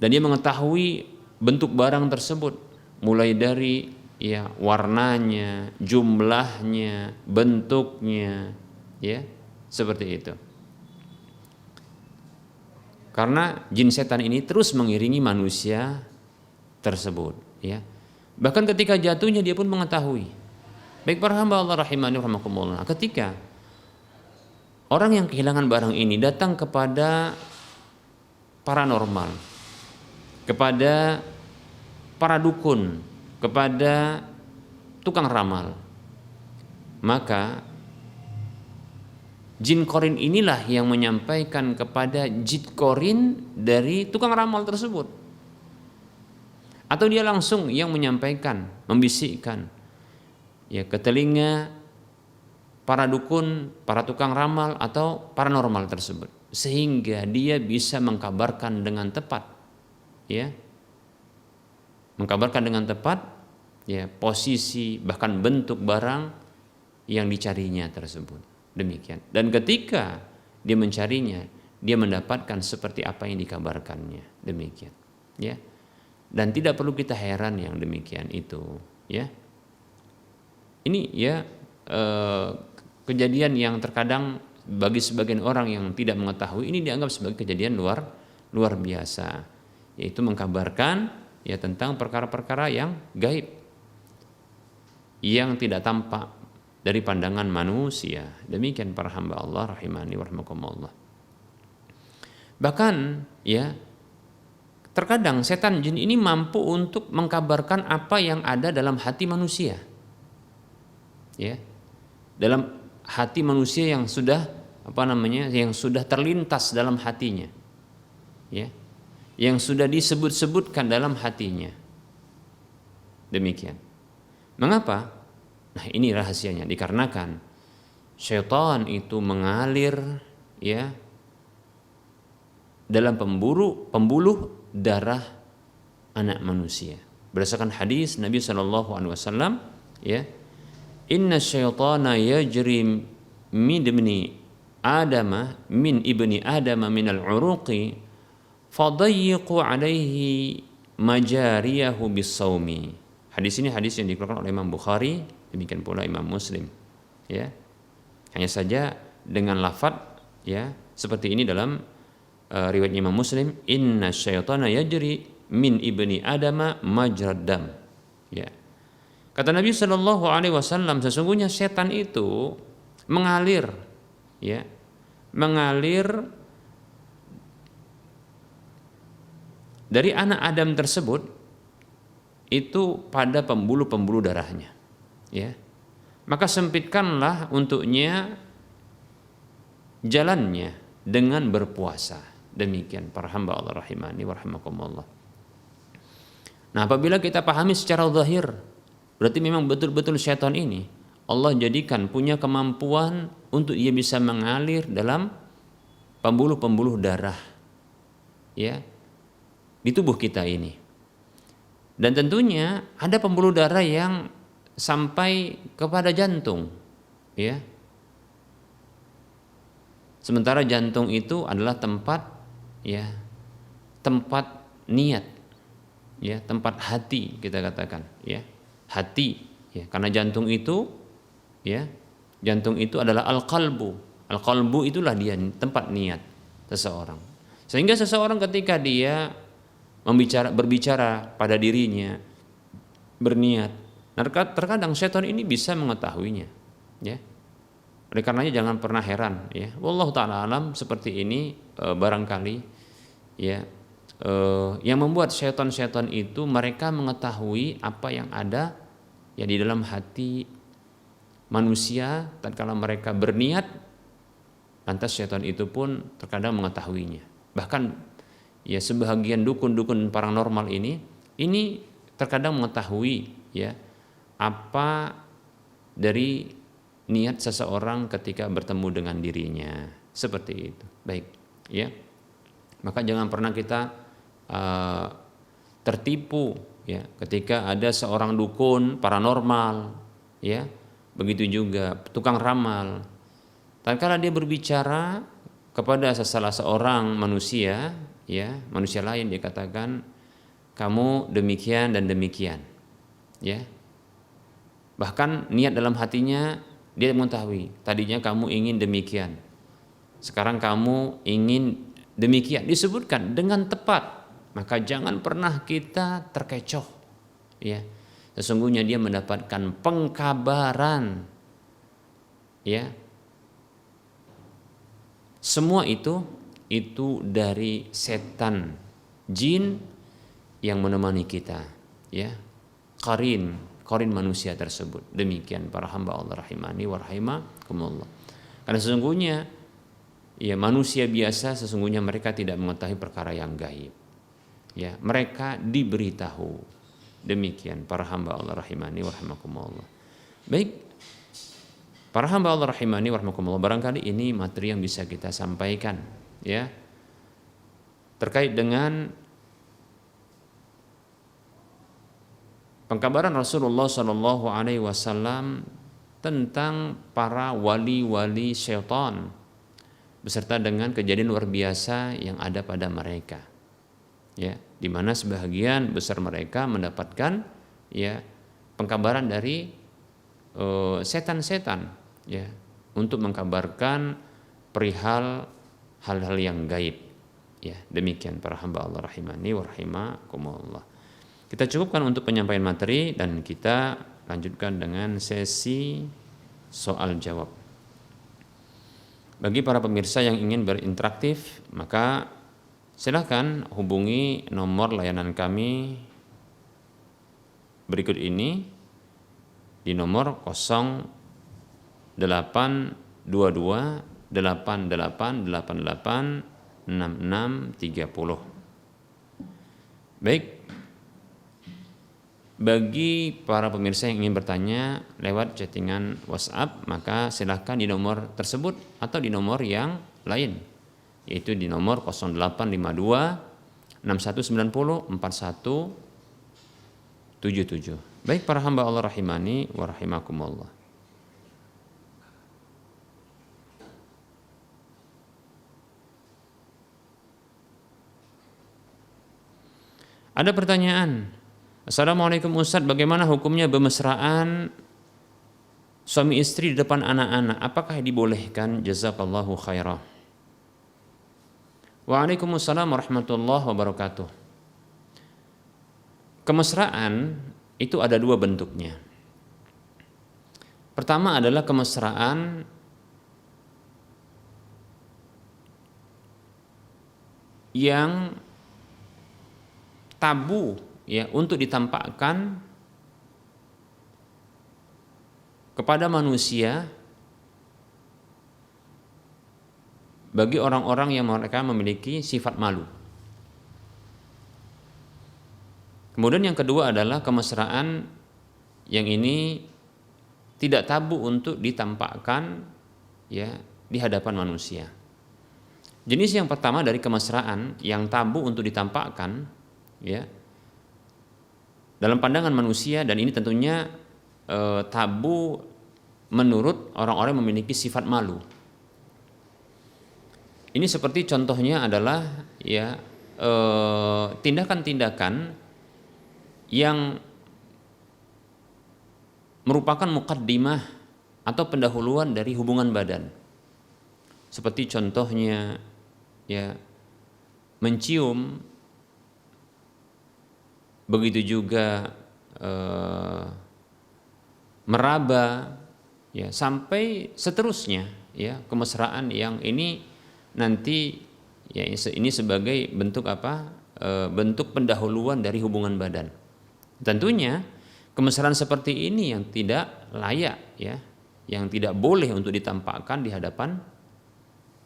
dan dia mengetahui bentuk barang tersebut, mulai dari ya warnanya, jumlahnya, bentuknya, ya, seperti itu. Karena jin setan ini terus mengiringi manusia tersebut, ya. Bahkan ketika jatuhnya dia pun mengetahui. Baik para hamba Allah rahimani rahimakumullah, ketika orang yang kehilangan barang ini datang kepada paranormal, kepada para dukun, kepada tukang ramal, maka jin korin inilah yang menyampaikan kepada jin korin dari tukang ramal tersebut. Atau dia langsung yang menyampaikan, membisikkan ya ke telinga para dukun, para tukang ramal atau paranormal tersebut, sehingga dia bisa mengkabarkan dengan tepat, ya, mengkabarkan dengan tepat ya posisi bahkan bentuk barang yang dicarinya tersebut. Demikian. Dan ketika dia mencarinya, dia mendapatkan seperti apa yang dikabarkannya. Demikian, ya. Dan tidak perlu kita heran yang demikian itu, ya. Ini ya kejadian yang terkadang bagi sebagian orang yang tidak mengetahui ini dianggap sebagai kejadian luar biasa, yaitu mengkabarkan ya tentang perkara-perkara yang gaib yang tidak tampak dari pandangan manusia. Demikian para hamba Allah rahimani wa rahimakumullah. Bahkan ya terkadang setan jin ini mampu untuk mengkabarkan apa yang ada dalam hati manusia. ya, dalam hati manusia yang sudah yang sudah terlintas dalam hatinya, ya, yang sudah disebut-sebutkan dalam hatinya. Demikian. Mengapa? Nah, ini rahasianya, dikarenakan syaitan itu mengalir, ya, dalam pembuluh darah anak manusia. Berdasarkan hadis Nabi Shallallahu Alaihi Wasallam, ya, inna syaitana yajri min ibni adama min al-uruqi fadayyiqu alaihi majariyahu bis-saumi. Hadis ini hadis yang dikeluarkan oleh Imam Bukhari, demikian pula Imam Muslim, ya. Hanya saja dengan lafadz, ya, seperti ini dalam riwayat Imam Muslim, inna syaitana yajri min ibni adama majrad dam, ya. Kata Nabi Shallallahu Alaihi Wasallam, sesungguhnya setan itu mengalir, ya, mengalir dari anak Adam tersebut itu pada pembuluh-pembuluh darahnya, ya. Maka sempitkanlah untuknya jalannya dengan berpuasa. Demikian para hamba Allah rahimani wa rahimakumullah. Nah, apabila kita pahami secara zahir, berarti memang betul-betul syaitan ini Allah jadikan punya kemampuan untuk ia bisa mengalir dalam pembuluh-pembuluh darah, ya, di tubuh kita ini. Dan tentunya ada pembuluh darah yang sampai kepada jantung, ya. Sementara jantung itu adalah tempat, ya, tempat niat, ya, tempat hati kita katakan, ya, hati, ya, karena jantung itu, ya, jantung itu adalah al-qalbu. Al-qalbu itulah dia tempat niat seseorang. Sehingga seseorang ketika dia berbicara pada dirinya, berniat, terkadang syaitan ini bisa mengetahuinya, ya. Oleh karenanya jangan pernah heran, ya. Wallahu taala alam, seperti ini barangkali, ya, yang membuat syaitan-syaitan itu mereka mengetahui apa yang ada, ya, di dalam hati manusia tatkala mereka berniat, lantas syaitan itu pun terkadang mengetahuinya. Bahkan, ya, sebahagian dukun-dukun paranormal ini terkadang mengetahui, ya, apa dari niat seseorang ketika bertemu dengan dirinya, seperti itu. Baik, ya. Maka jangan pernah kita tertipu, ya, ketika ada seorang dukun paranormal, ya, begitu juga tukang ramal. Tatkala dia berbicara kepada salah seorang manusia, ya, manusia lain, dia katakan kamu demikian dan demikian, ya. Bahkan niat dalam hatinya dia mengetahui, tadinya kamu ingin demikian, sekarang kamu ingin demikian, disebutkan dengan tepat. Maka jangan pernah kita terkecoh, ya. Sesungguhnya dia mendapatkan pengkabaran, ya. Semua itu dari setan jin yang menemani kita, ya, qarin manusia tersebut. Demikian para hamba Allah rahimani wa rahimakumullah. Karena sesungguhnya, ya, manusia biasa sesungguhnya mereka tidak mengetahui perkara yang gaib, ya, mereka diberitahu. Demikian para hamba Allah rahimani wa rahimakumullah. Baik, para hamba Allah rahimani wa rahimakumullah, barangkali ini materi yang bisa kita sampaikan, ya, terkait dengan pengkabaran Rasulullah Shallallahu Alaihi Wasallam tentang para wali-wali syaitan beserta dengan kejadian luar biasa yang ada pada mereka, ya, di mana sebahagian besar mereka mendapatkan, ya, pengkabaran dari setan-setan, ya, untuk mengkabarkan perihal hal-hal yang gaib, ya. Demikian para hamba Allah rahimani wa rahimakumullah. Kita cukupkan untuk penyampaian materi dan kita lanjutkan dengan sesi soal jawab. Bagi para pemirsa yang ingin berinteraktif, maka silakan hubungi nomor layanan kami berikut ini di nomor 0812 822 8888 6630. Baik, bagi para pemirsa yang ingin bertanya lewat chattingan WhatsApp, maka silahkan di nomor tersebut atau di nomor yang lain, yaitu di nomor 0852 6190 4177. Baik para hamba Allah rahimani wa rahimakumullah. Ada pertanyaan. Assalamualaikum Ustadz, bagaimana hukumnya bermesraan suami istri di depan anak-anak? Apakah dibolehkan? Jazakallahu khairah. Waalaikumsalam warahmatullahi wabarakatuh. Kemesraan itu ada dua bentuknya. Pertama adalah kemesraan yang tabu ya untuk ditampakkan kepada manusia bagi orang-orang yang mereka memiliki sifat malu. Kemudian yang kedua adalah kemesraan yang ini tidak tabu untuk ditampakkan ya di hadapan manusia. Jenis yang pertama dari kemesraan yang tabu untuk ditampakkan ya dalam pandangan manusia, dan ini tentunya tabu menurut orang-orang yang memiliki sifat malu. Ini seperti contohnya adalah ya tindakan-tindakan yang merupakan muqaddimah atau pendahuluan dari hubungan badan. Seperti contohnya ya mencium, begitu juga meraba ya sampai seterusnya ya, kemesraan yang ini nanti ya ini sebagai bentuk apa? Bentuk pendahuluan dari hubungan badan. Tentunya kemesraan seperti ini yang tidak layak ya, yang tidak boleh untuk ditampakkan di hadapan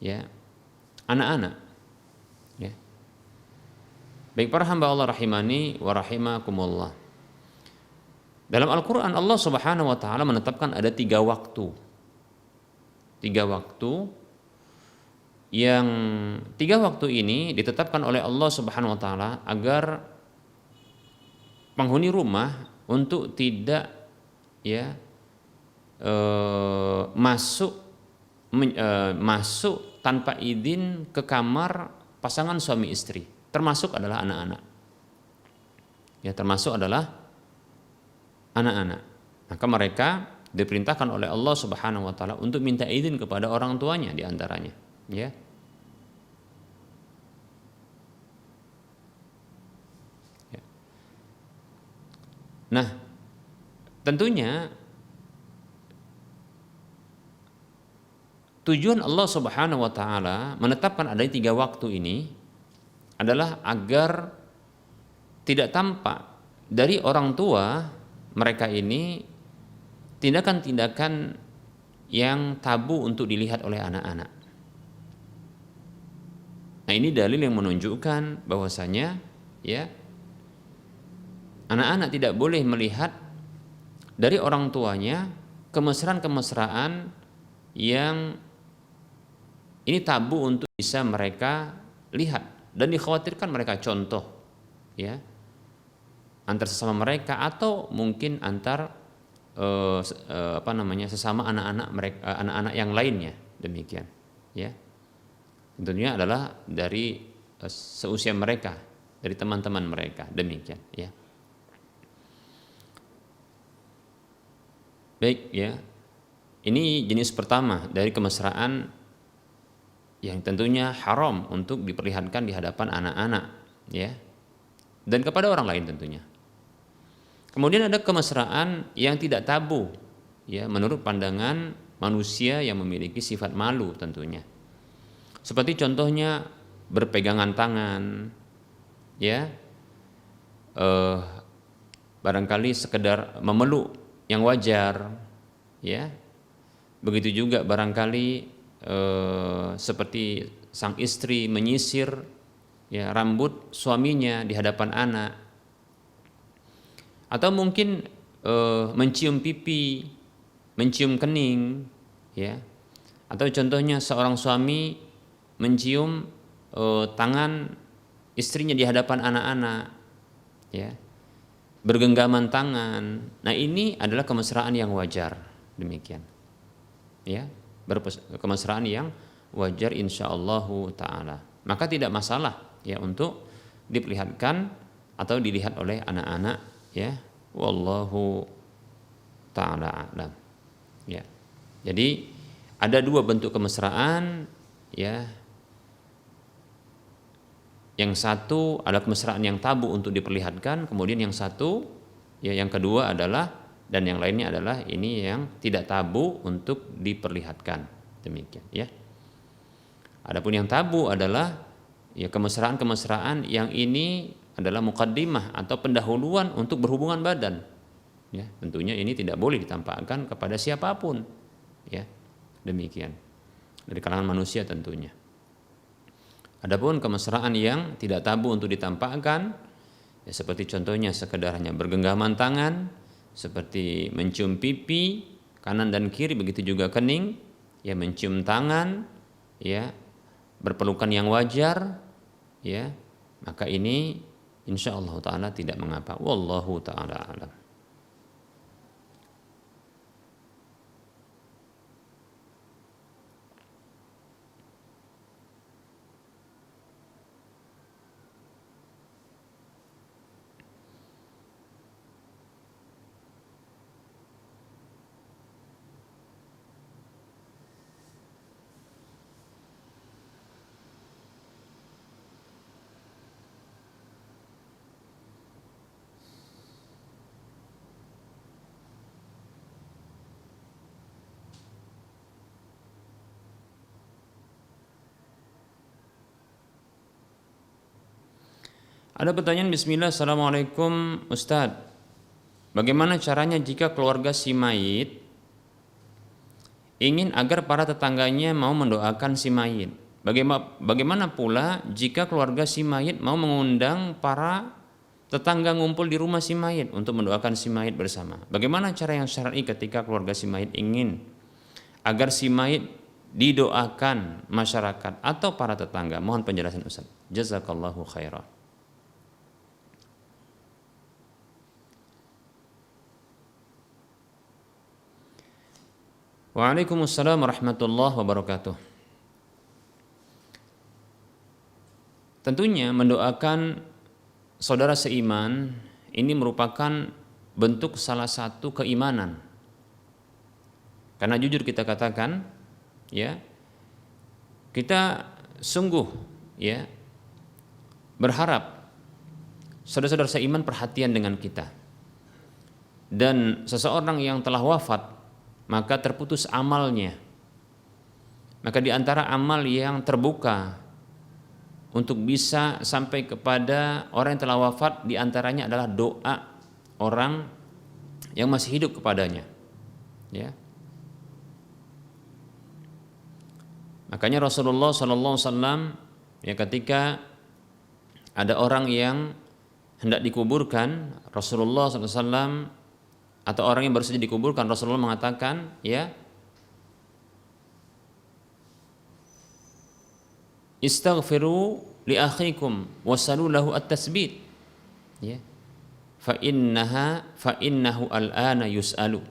ya anak-anak. Baik para hamba Allah rahimani wa rahimakumullah. Dalam Al-Quran Allah subhanahu wa ta'ala menetapkan ada 3 waktu. 3 waktu yang 3 waktu ini ditetapkan oleh Allah subhanahu wa ta'ala agar penghuni rumah untuk tidak ya masuk tanpa izin ke kamar pasangan suami istri. Termasuk adalah anak-anak. Ya, termasuk adalah anak-anak. Maka mereka diperintahkan oleh Allah Subhanahu wa taala untuk minta izin kepada orang tuanya di antaranya, ya. Ya. Nah, tentunya tujuan Allah Subhanahu wa taala menetapkan ada 3 waktu ini adalah agar tidak tampak dari orang tua mereka ini tindakan-tindakan yang tabu untuk dilihat oleh anak-anak. Nah, ini dalil yang menunjukkan bahwasanya ya anak-anak tidak boleh melihat dari orang tuanya kemesraan-kemesraan yang ini tabu untuk bisa mereka lihat. Dan dikhawatirkan mereka contoh ya antar sesama mereka atau mungkin antar sesama anak-anak mereka, anak-anak yang lainnya, demikian ya. Tentunya adalah dari seusia mereka, dari teman-teman mereka, demikian ya. Baik ya, ini jenis pertama dari kemesraan yang tentunya haram untuk diperlihatkan di hadapan anak-anak ya, dan kepada orang lain tentunya. Kemudian ada kemesraan yang tidak tabu ya menurut pandangan manusia yang memiliki sifat malu tentunya. Seperti contohnya berpegangan tangan ya, barangkali sekedar memeluk yang wajar ya, Begitu juga barangkali seperti sang istri menyisir ya rambut suaminya di hadapan anak, atau mungkin mencium pipi, mencium kening, ya. Atau contohnya seorang suami mencium tangan istrinya di hadapan anak-anak, ya, bergenggaman tangan. Nah ini adalah kemesraan yang wajar, demikian, ya, kemesraan yang wajar insyaallahu taala. Maka tidak masalah ya untuk diperlihatkan atau dilihat oleh anak-anak, ya. Wallahu taala a'lam, ya. Jadi ada dua bentuk kemesraan, ya. Yang satu adalah kemesraan yang tabu untuk diperlihatkan, kemudian yang satu, ya, yang kedua adalah, dan yang lainnya adalah ini yang tidak tabu untuk diperlihatkan, demikian, ya. Adapun yang tabu adalah ya kemesraan-kemesraan yang ini adalah muqaddimah atau pendahuluan untuk berhubungan badan, ya. Tentunya ini tidak boleh ditampakkan kepada siapapun, ya, demikian, dari kalangan manusia tentunya. Adapun kemesraan yang tidak tabu untuk ditampakkan, ya, seperti contohnya sekedar hanya bergenggaman tangan, seperti mencium pipi kanan dan kiri, begitu juga kening, ya, mencium tangan, ya, berpelukan yang wajar, ya, maka ini insyaallah taala tidak mengapa. Wallahu taala alam. Ada pertanyaan, bismillah, assalamualaikum Ustadz, bagaimana caranya jika keluarga si mayit ingin agar para tetangganya mau mendoakan si mayit? Bagaimana pula jika keluarga si mayit mau mengundang para tetangga ngumpul di rumah si mayit untuk mendoakan si mayit bersama? Bagaimana cara yang syar'i ketika keluarga si mayit ingin agar si mayit didoakan masyarakat atau para tetangga? Mohon penjelasan Ustadz. Jazakallahu khairan. Waalaikumsalam warahmatullahi wabarakatuh. Tentunya mendoakan saudara seiman ini merupakan bentuk salah satu keimanan. Karena jujur kita katakan, ya, kita sungguh, ya, berharap saudara-saudara seiman perhatian dengan kita. Dan seseorang yang telah wafat maka terputus amalnya. Maka di antara amal yang terbuka untuk bisa sampai kepada orang yang telah wafat, di antaranya adalah doa orang yang masih hidup kepadanya, ya. Makanya Rasulullah SAW, ya, ketika ada orang yang hendak dikuburkan, Rasulullah SAW, atau orang yang baru saja dikuburkan, Rasulullah mengatakan, ya, istaghfiru li akhikum wasalu lahu at-tasbit, ya, fa innahu al-ana yus'alu.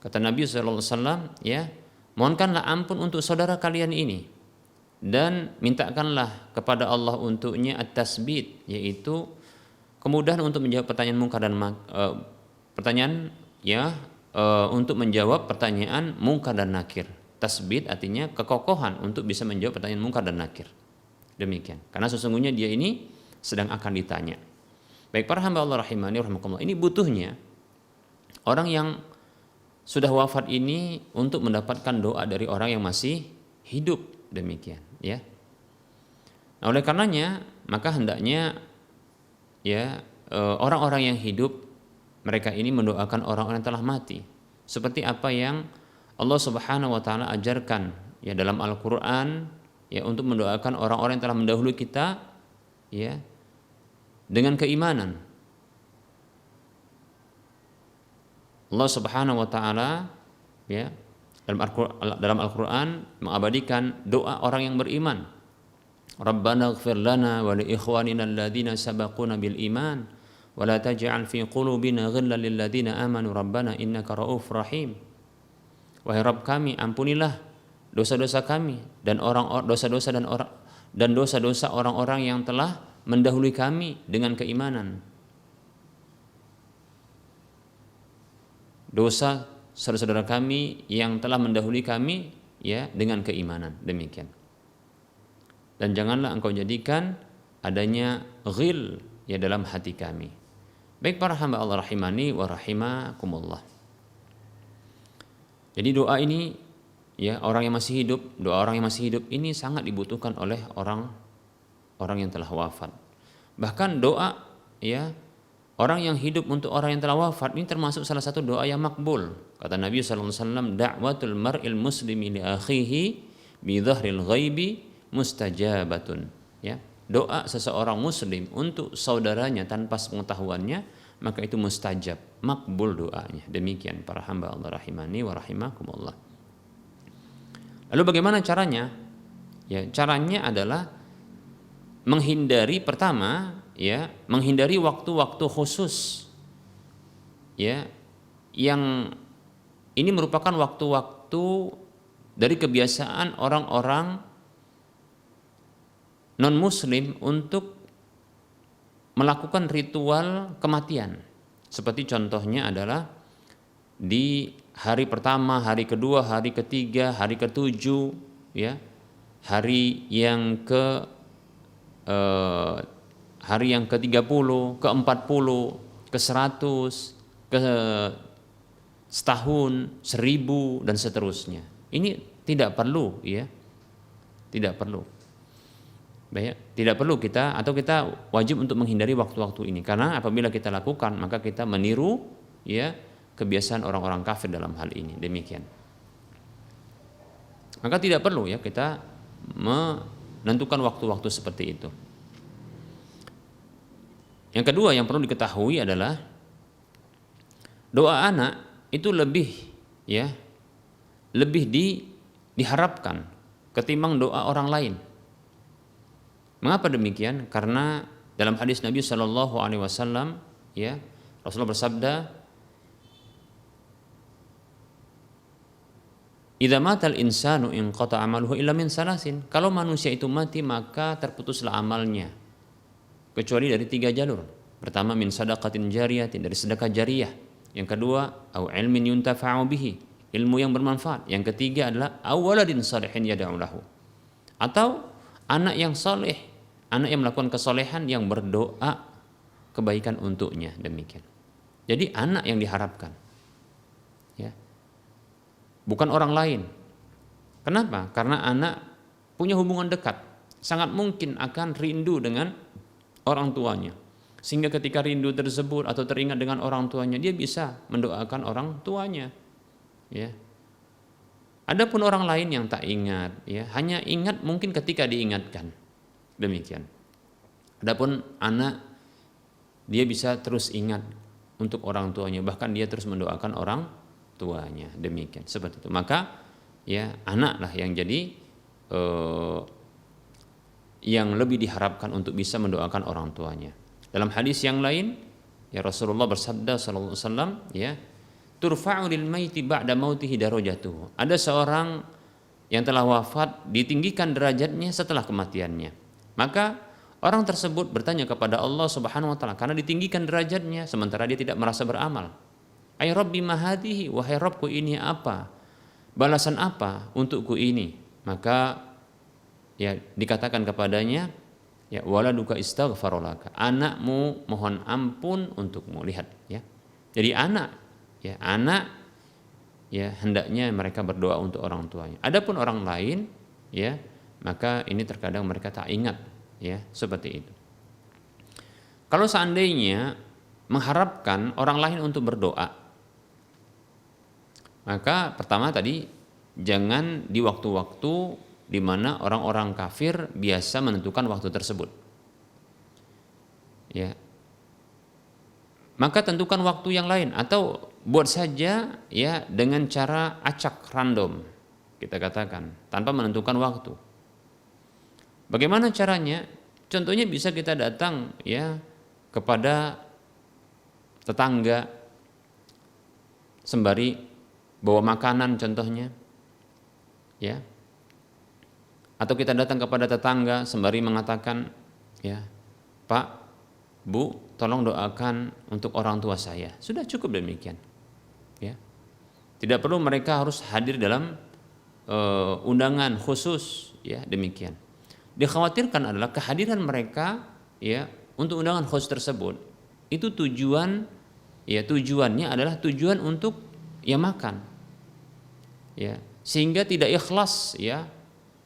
Kata Nabi SAW, ya, mohonkanlah ampun untuk saudara kalian ini dan mintakanlah kepada Allah untuknya at-tasbit, yaitu kemudahan untuk menjawab pertanyaan mungkar dan untuk menjawab pertanyaan mungkar dan nakir. Tasbit artinya kekokohan untuk bisa menjawab pertanyaan mungkar dan nakir. Demikian. Karena sesungguhnya dia ini sedang akan ditanya. Baik para hamba Allah rahimani rahimakumullah, ini butuhnya orang yang sudah wafat ini untuk mendapatkan doa dari orang yang masih hidup, demikian, ya. Nah, oleh karenanya maka hendaknya, ya, orang-orang yang hidup mereka ini mendoakan orang-orang yang telah mati. seperti apa yang Allah Subhanahu wa taala ajarkan ya dalam Al-Qur'an ya untuk mendoakan orang-orang yang telah mendahului kita ya dengan keimanan. Allah Subhanahu wa taala ya dalam Al-Qur'an mengabadikan doa orang yang beriman. Rabbana ighfir lana wa li ikhwanina alladzina sabaquna bil iman wa la taj'al fi qulubina ghillan lil ladzina amanu rabbana innaka raufur rahim. Wahai Rabb kami, ampunilah dosa-dosa kami dan dosa-dosa orang-orang yang telah mendahului kami dengan keimanan. Dosa saudara-saudara kami yang telah mendahului kami ya dengan keimanan, demikian. Dan janganlah engkau jadikan adanya ghil ya dalam hati kami. Baik para hamba Allah rahimani wa rahimakumullah. Jadi doa ini ya doa orang yang masih hidup ini sangat dibutuhkan oleh orang yang telah wafat. Bahkan doa ya orang yang hidup untuk orang yang telah wafat ini termasuk salah satu doa yang makbul. Kata Nabi sallallahu alaihi wasallam, da'watul mar'il muslimi li akhihi bi dhahril ghaibi mustajabatun. Ya, doa seseorang muslim untuk saudaranya tanpa pengetahuannya maka itu mustajab, makbul doanya. Demikian para hamba Allah rahimani wa rahimakumullah. Lalu bagaimana caranya? Ya, caranya adalah menghindari waktu-waktu khusus ya yang ini merupakan waktu-waktu dari kebiasaan orang-orang non muslim untuk melakukan ritual kematian. Seperti contohnya adalah di hari pertama, hari kedua, hari ketiga, hari ketujuh ya. Hari yang ke-30, ke-40, ke-100, ke setahun, 1000 dan seterusnya. Ini tidak perlu ya. Tidak perlu. Tidak perlu kita wajib untuk menghindari waktu-waktu ini karena apabila kita lakukan maka kita meniru ya kebiasaan orang-orang kafir dalam hal ini. Demikian. Maka tidak perlu ya kita menentukan waktu-waktu seperti itu. Yang kedua yang perlu diketahui adalah doa anak itu lebih diharapkan ketimbang doa orang lain. Mengapa demikian? Karena dalam hadis Nabi Shallallahu Alaihi Wasallam, ya Rasulullah bersabda, "Idza matal insanu inqata amaluhu illa min salasin." Kalau manusia itu mati maka terputuslah amalnya, kecuali dari 3 jalur. Pertama min sadaqatin jariyatin, dari sedekah jariyah. Yang kedua, au ilmin yuntafa'u bihi, ilmu yang bermanfaat. Yang ketiga adalah awaladin salihin yad'u lahu, atau anak yang saleh, anak yang melakukan kesolehan yang berdoa kebaikan untuknya. Demikian. Jadi anak yang diharapkan, ya, bukan orang lain. Kenapa? Karena anak punya hubungan dekat, sangat mungkin akan rindu dengan orang tuanya, sehingga ketika rindu tersebut atau teringat dengan orang tuanya, dia bisa mendoakan orang tuanya. Ya. Adapun orang lain yang tak ingat, ya, hanya ingat mungkin ketika diingatkan. Demikian. Adapun anak, dia bisa terus ingat untuk orang tuanya, bahkan dia terus mendoakan orang tuanya. Demikian, seperti itu. Maka ya anaklah yang jadi yang lebih diharapkan untuk bisa mendoakan orang tuanya. Dalam hadis yang lain, ya Rasulullah bersabda sallallahu alaihi wasallam, ya, turfa'u lil maiti ba'da mautihi darajatuhu. Ada seorang yang telah wafat ditinggikan derajatnya setelah kematiannya. Maka orang tersebut bertanya kepada Allah Subhanahu wa taala karena ditinggikan derajatnya sementara dia tidak merasa beramal. Ay Rabbi ma hadhihi, wahai Rabbku ini apa? Balasan apa untukku ini? Maka ya dikatakan kepadanya, ya waladuka istaghfarolaka, anakmu mohon ampun untukmu. Lihat ya. Jadi anak ya hendaknya mereka berdoa untuk orang tuanya. Adapun orang lain ya maka ini terkadang mereka tak ingat, ya seperti itu. Kalau seandainya mengharapkan orang lain untuk berdoa, Maka pertama tadi, jangan di waktu-waktu di mana orang-orang kafir biasa menentukan waktu tersebut. Ya. Maka tentukan waktu yang lain atau buat saja ya dengan cara acak random, kita katakan, tanpa menentukan waktu. Bagaimana caranya? Contohnya bisa kita datang ya kepada tetangga sembari bawa makanan contohnya, ya. Atau kita datang kepada tetangga sembari mengatakan, ya, Pak, Bu, tolong doakan untuk orang tua saya. Sudah cukup demikian, ya. Tidak perlu mereka harus hadir dalam undangan khusus, ya, demikian. Dikhawatirkan adalah kehadiran mereka, ya, untuk undangan khusus tersebut itu tujuannya adalah tujuan untuk ya makan, ya, sehingga tidak ikhlas, ya,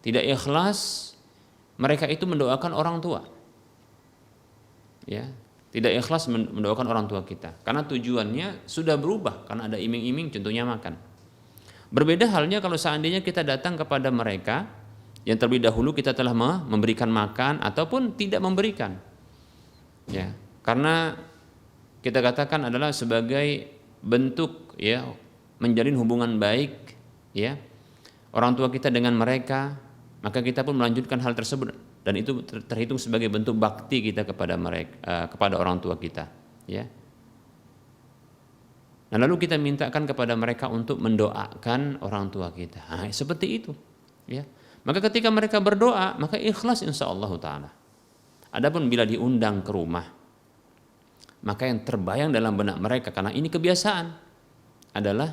tidak ikhlas mereka itu mendoakan orang tua, ya, tidak ikhlas mendoakan orang tua kita karena tujuannya sudah berubah karena ada iming-iming, contohnya makan. Berbeda halnya kalau seandainya kita datang kepada mereka yang terlebih dahulu kita telah memberikan makan ataupun tidak memberikan, ya, karena kita katakan adalah sebagai bentuk, ya, menjalin hubungan baik, ya, orang tua kita dengan mereka, maka kita pun melanjutkan hal tersebut dan itu terhitung sebagai bentuk bakti kita kepada mereka, kepada orang tua kita, ya. Nah, lalu kita mintakan kepada mereka untuk mendoakan orang tua kita. Nah, seperti itu, ya. Maka ketika mereka berdoa, maka ikhlas insyaallah taala. Adapun bila diundang ke rumah, maka yang terbayang dalam benak mereka karena ini kebiasaan adalah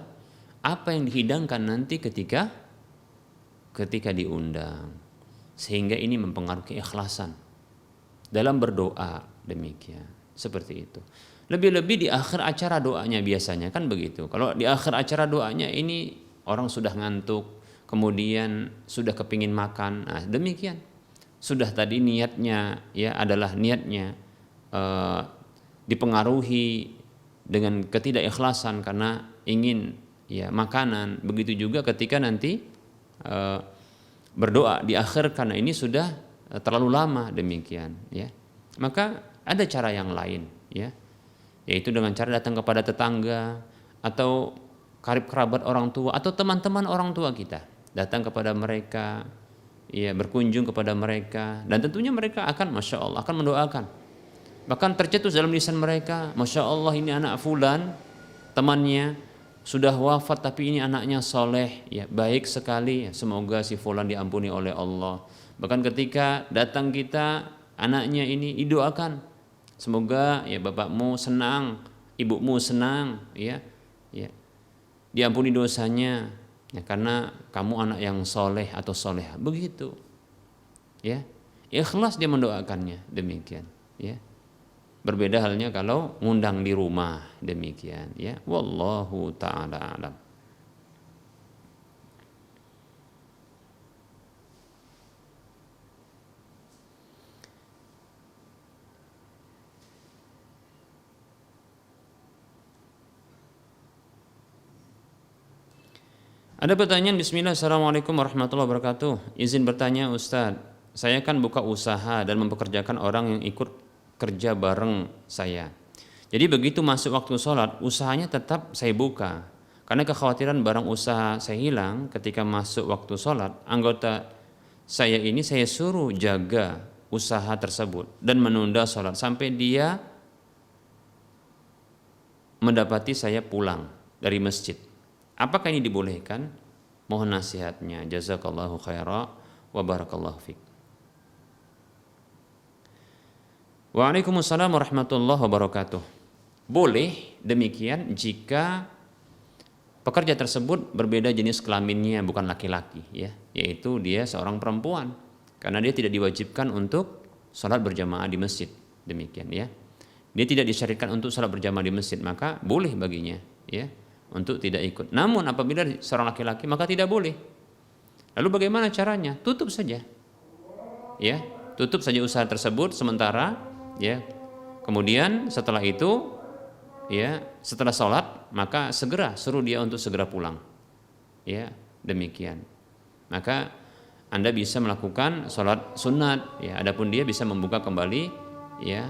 apa yang dihidangkan nanti ketika diundang, sehingga ini mempengaruhi keikhlasan dalam berdoa, demikian, seperti itu. Lebih-lebih di akhir acara doanya biasanya kan begitu. Kalau di akhir acara doanya ini orang sudah ngantuk, kemudian sudah kepingin makan, nah demikian. Sudah tadi niatnya, ya, adalah niatnya dipengaruhi dengan ketidakikhlasan karena ingin, ya, makanan. Begitu juga ketika nanti berdoa di akhir karena ini sudah terlalu lama, demikian, ya. Maka ada cara yang lain, ya, yaitu dengan cara datang kepada tetangga atau karib kerabat orang tua atau teman-teman orang tua kita, datang kepada mereka, ya, berkunjung kepada mereka, dan tentunya mereka akan, masya Allah, akan mendoakan. Bahkan tercetus dalam lisan mereka, masya Allah, ini anak fulan, temannya sudah wafat tapi ini anaknya soleh, ya, baik sekali, ya, semoga si fulan diampuni oleh Allah. Bahkan ketika datang kita, anaknya ini didoakan, semoga, ya, bapakmu senang, ibumu senang, ya, ya, diampuni dosanya, ya, karena kamu anak yang soleh atau soleh, begitu, ya, ikhlas dia mendoakannya, demikian, ya. Berbeda halnya kalau ngundang di rumah, demikian, ya. Wallahu ta'ala alam. Ada pertanyaan, bismillah, assalamualaikum warahmatullahi wabarakatuh. Izin bertanya Ustadz, saya kan buka usaha dan mempekerjakan orang yang ikut kerja bareng saya. Jadi begitu masuk waktu sholat, usahanya tetap saya buka. Karena kekhawatiran barang usaha saya hilang ketika masuk waktu sholat, anggota saya ini saya suruh jaga usaha tersebut dan menunda sholat sampai dia mendapati saya pulang dari masjid. Apakah ini dibolehkan? Mohon nasihatnya. Jazakallahu khaira wa barakallahu fiik. Waalaikumsalam warahmatullahi wabarakatuh. Boleh demikian jika pekerja tersebut berbeda jenis kelaminnya, bukan laki-laki, ya, yaitu dia seorang perempuan, karena dia tidak diwajibkan untuk sholat berjamaah di masjid, demikian, ya. Dia tidak disyariatkan untuk sholat berjamaah di masjid, maka boleh baginya, ya, untuk tidak ikut. Namun apabila seorang laki-laki maka tidak boleh. Lalu bagaimana caranya? Tutup saja, ya, tutup saja usaha tersebut sementara, ya. Kemudian setelah itu, ya, setelah sholat maka segera suruh dia untuk segera pulang, ya, demikian. Maka Anda bisa melakukan sholat sunat, ya, adapun dia bisa membuka kembali, ya,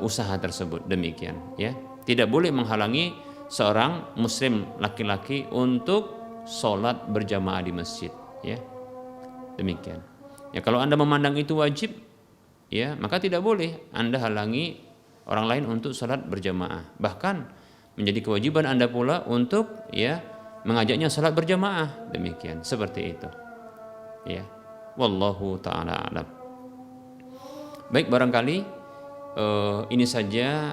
usaha tersebut, demikian, ya. Tidak boleh menghalangi seorang muslim laki-laki untuk sholat berjamaah di masjid, ya, demikian. Ya, kalau Anda memandang itu wajib, ya, maka tidak boleh Anda halangi orang lain untuk sholat berjamaah. Bahkan menjadi kewajiban Anda pula untuk, ya, mengajaknya sholat berjamaah, demikian, seperti itu, ya. Wallahu ta'ala alam. Baik, barangkali ini saja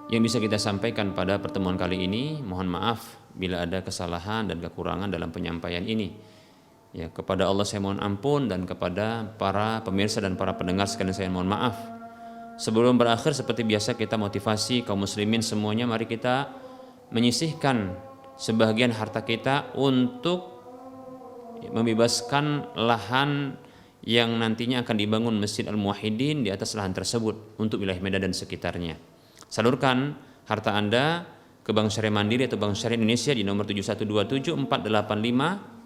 yang bisa kita sampaikan pada pertemuan kali ini. Mohon maaf bila ada kesalahan dan kekurangan dalam penyampaian ini. Ya, kepada Allah saya mohon ampun, dan kepada para pemirsa dan para pendengar sekalian saya mohon maaf. Sebelum berakhir, seperti biasa kita motivasi kaum muslimin semuanya, mari kita menyisihkan sebagian harta kita untuk membebaskan lahan yang nantinya akan dibangun Masjid Al-Muwahhidin di atas lahan tersebut untuk wilayah Medan dan sekitarnya. Salurkan harta Anda ke Bank Syariah Mandiri atau Bank Syariah Indonesia di nomor 7127485555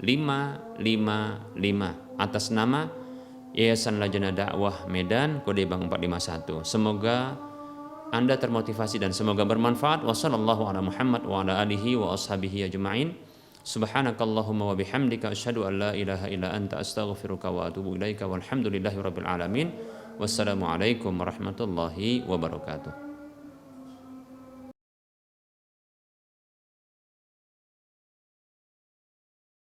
atas nama Yayasan Lajnah Dakwah Medan, kode bank 451. Semoga Anda termotivasi dan semoga bermanfaat. Wassallallahu ala Muhammad wa ala alihi wa ashabihi ajma'in. Subhanakallahumma wa bihamdika asyhadu an la ilaha illa anta astaghfiruka wa atubu ilaika walhamdulillahi rabbil alamin. Wassalamualaikum warahmatullahi wabarakatuh.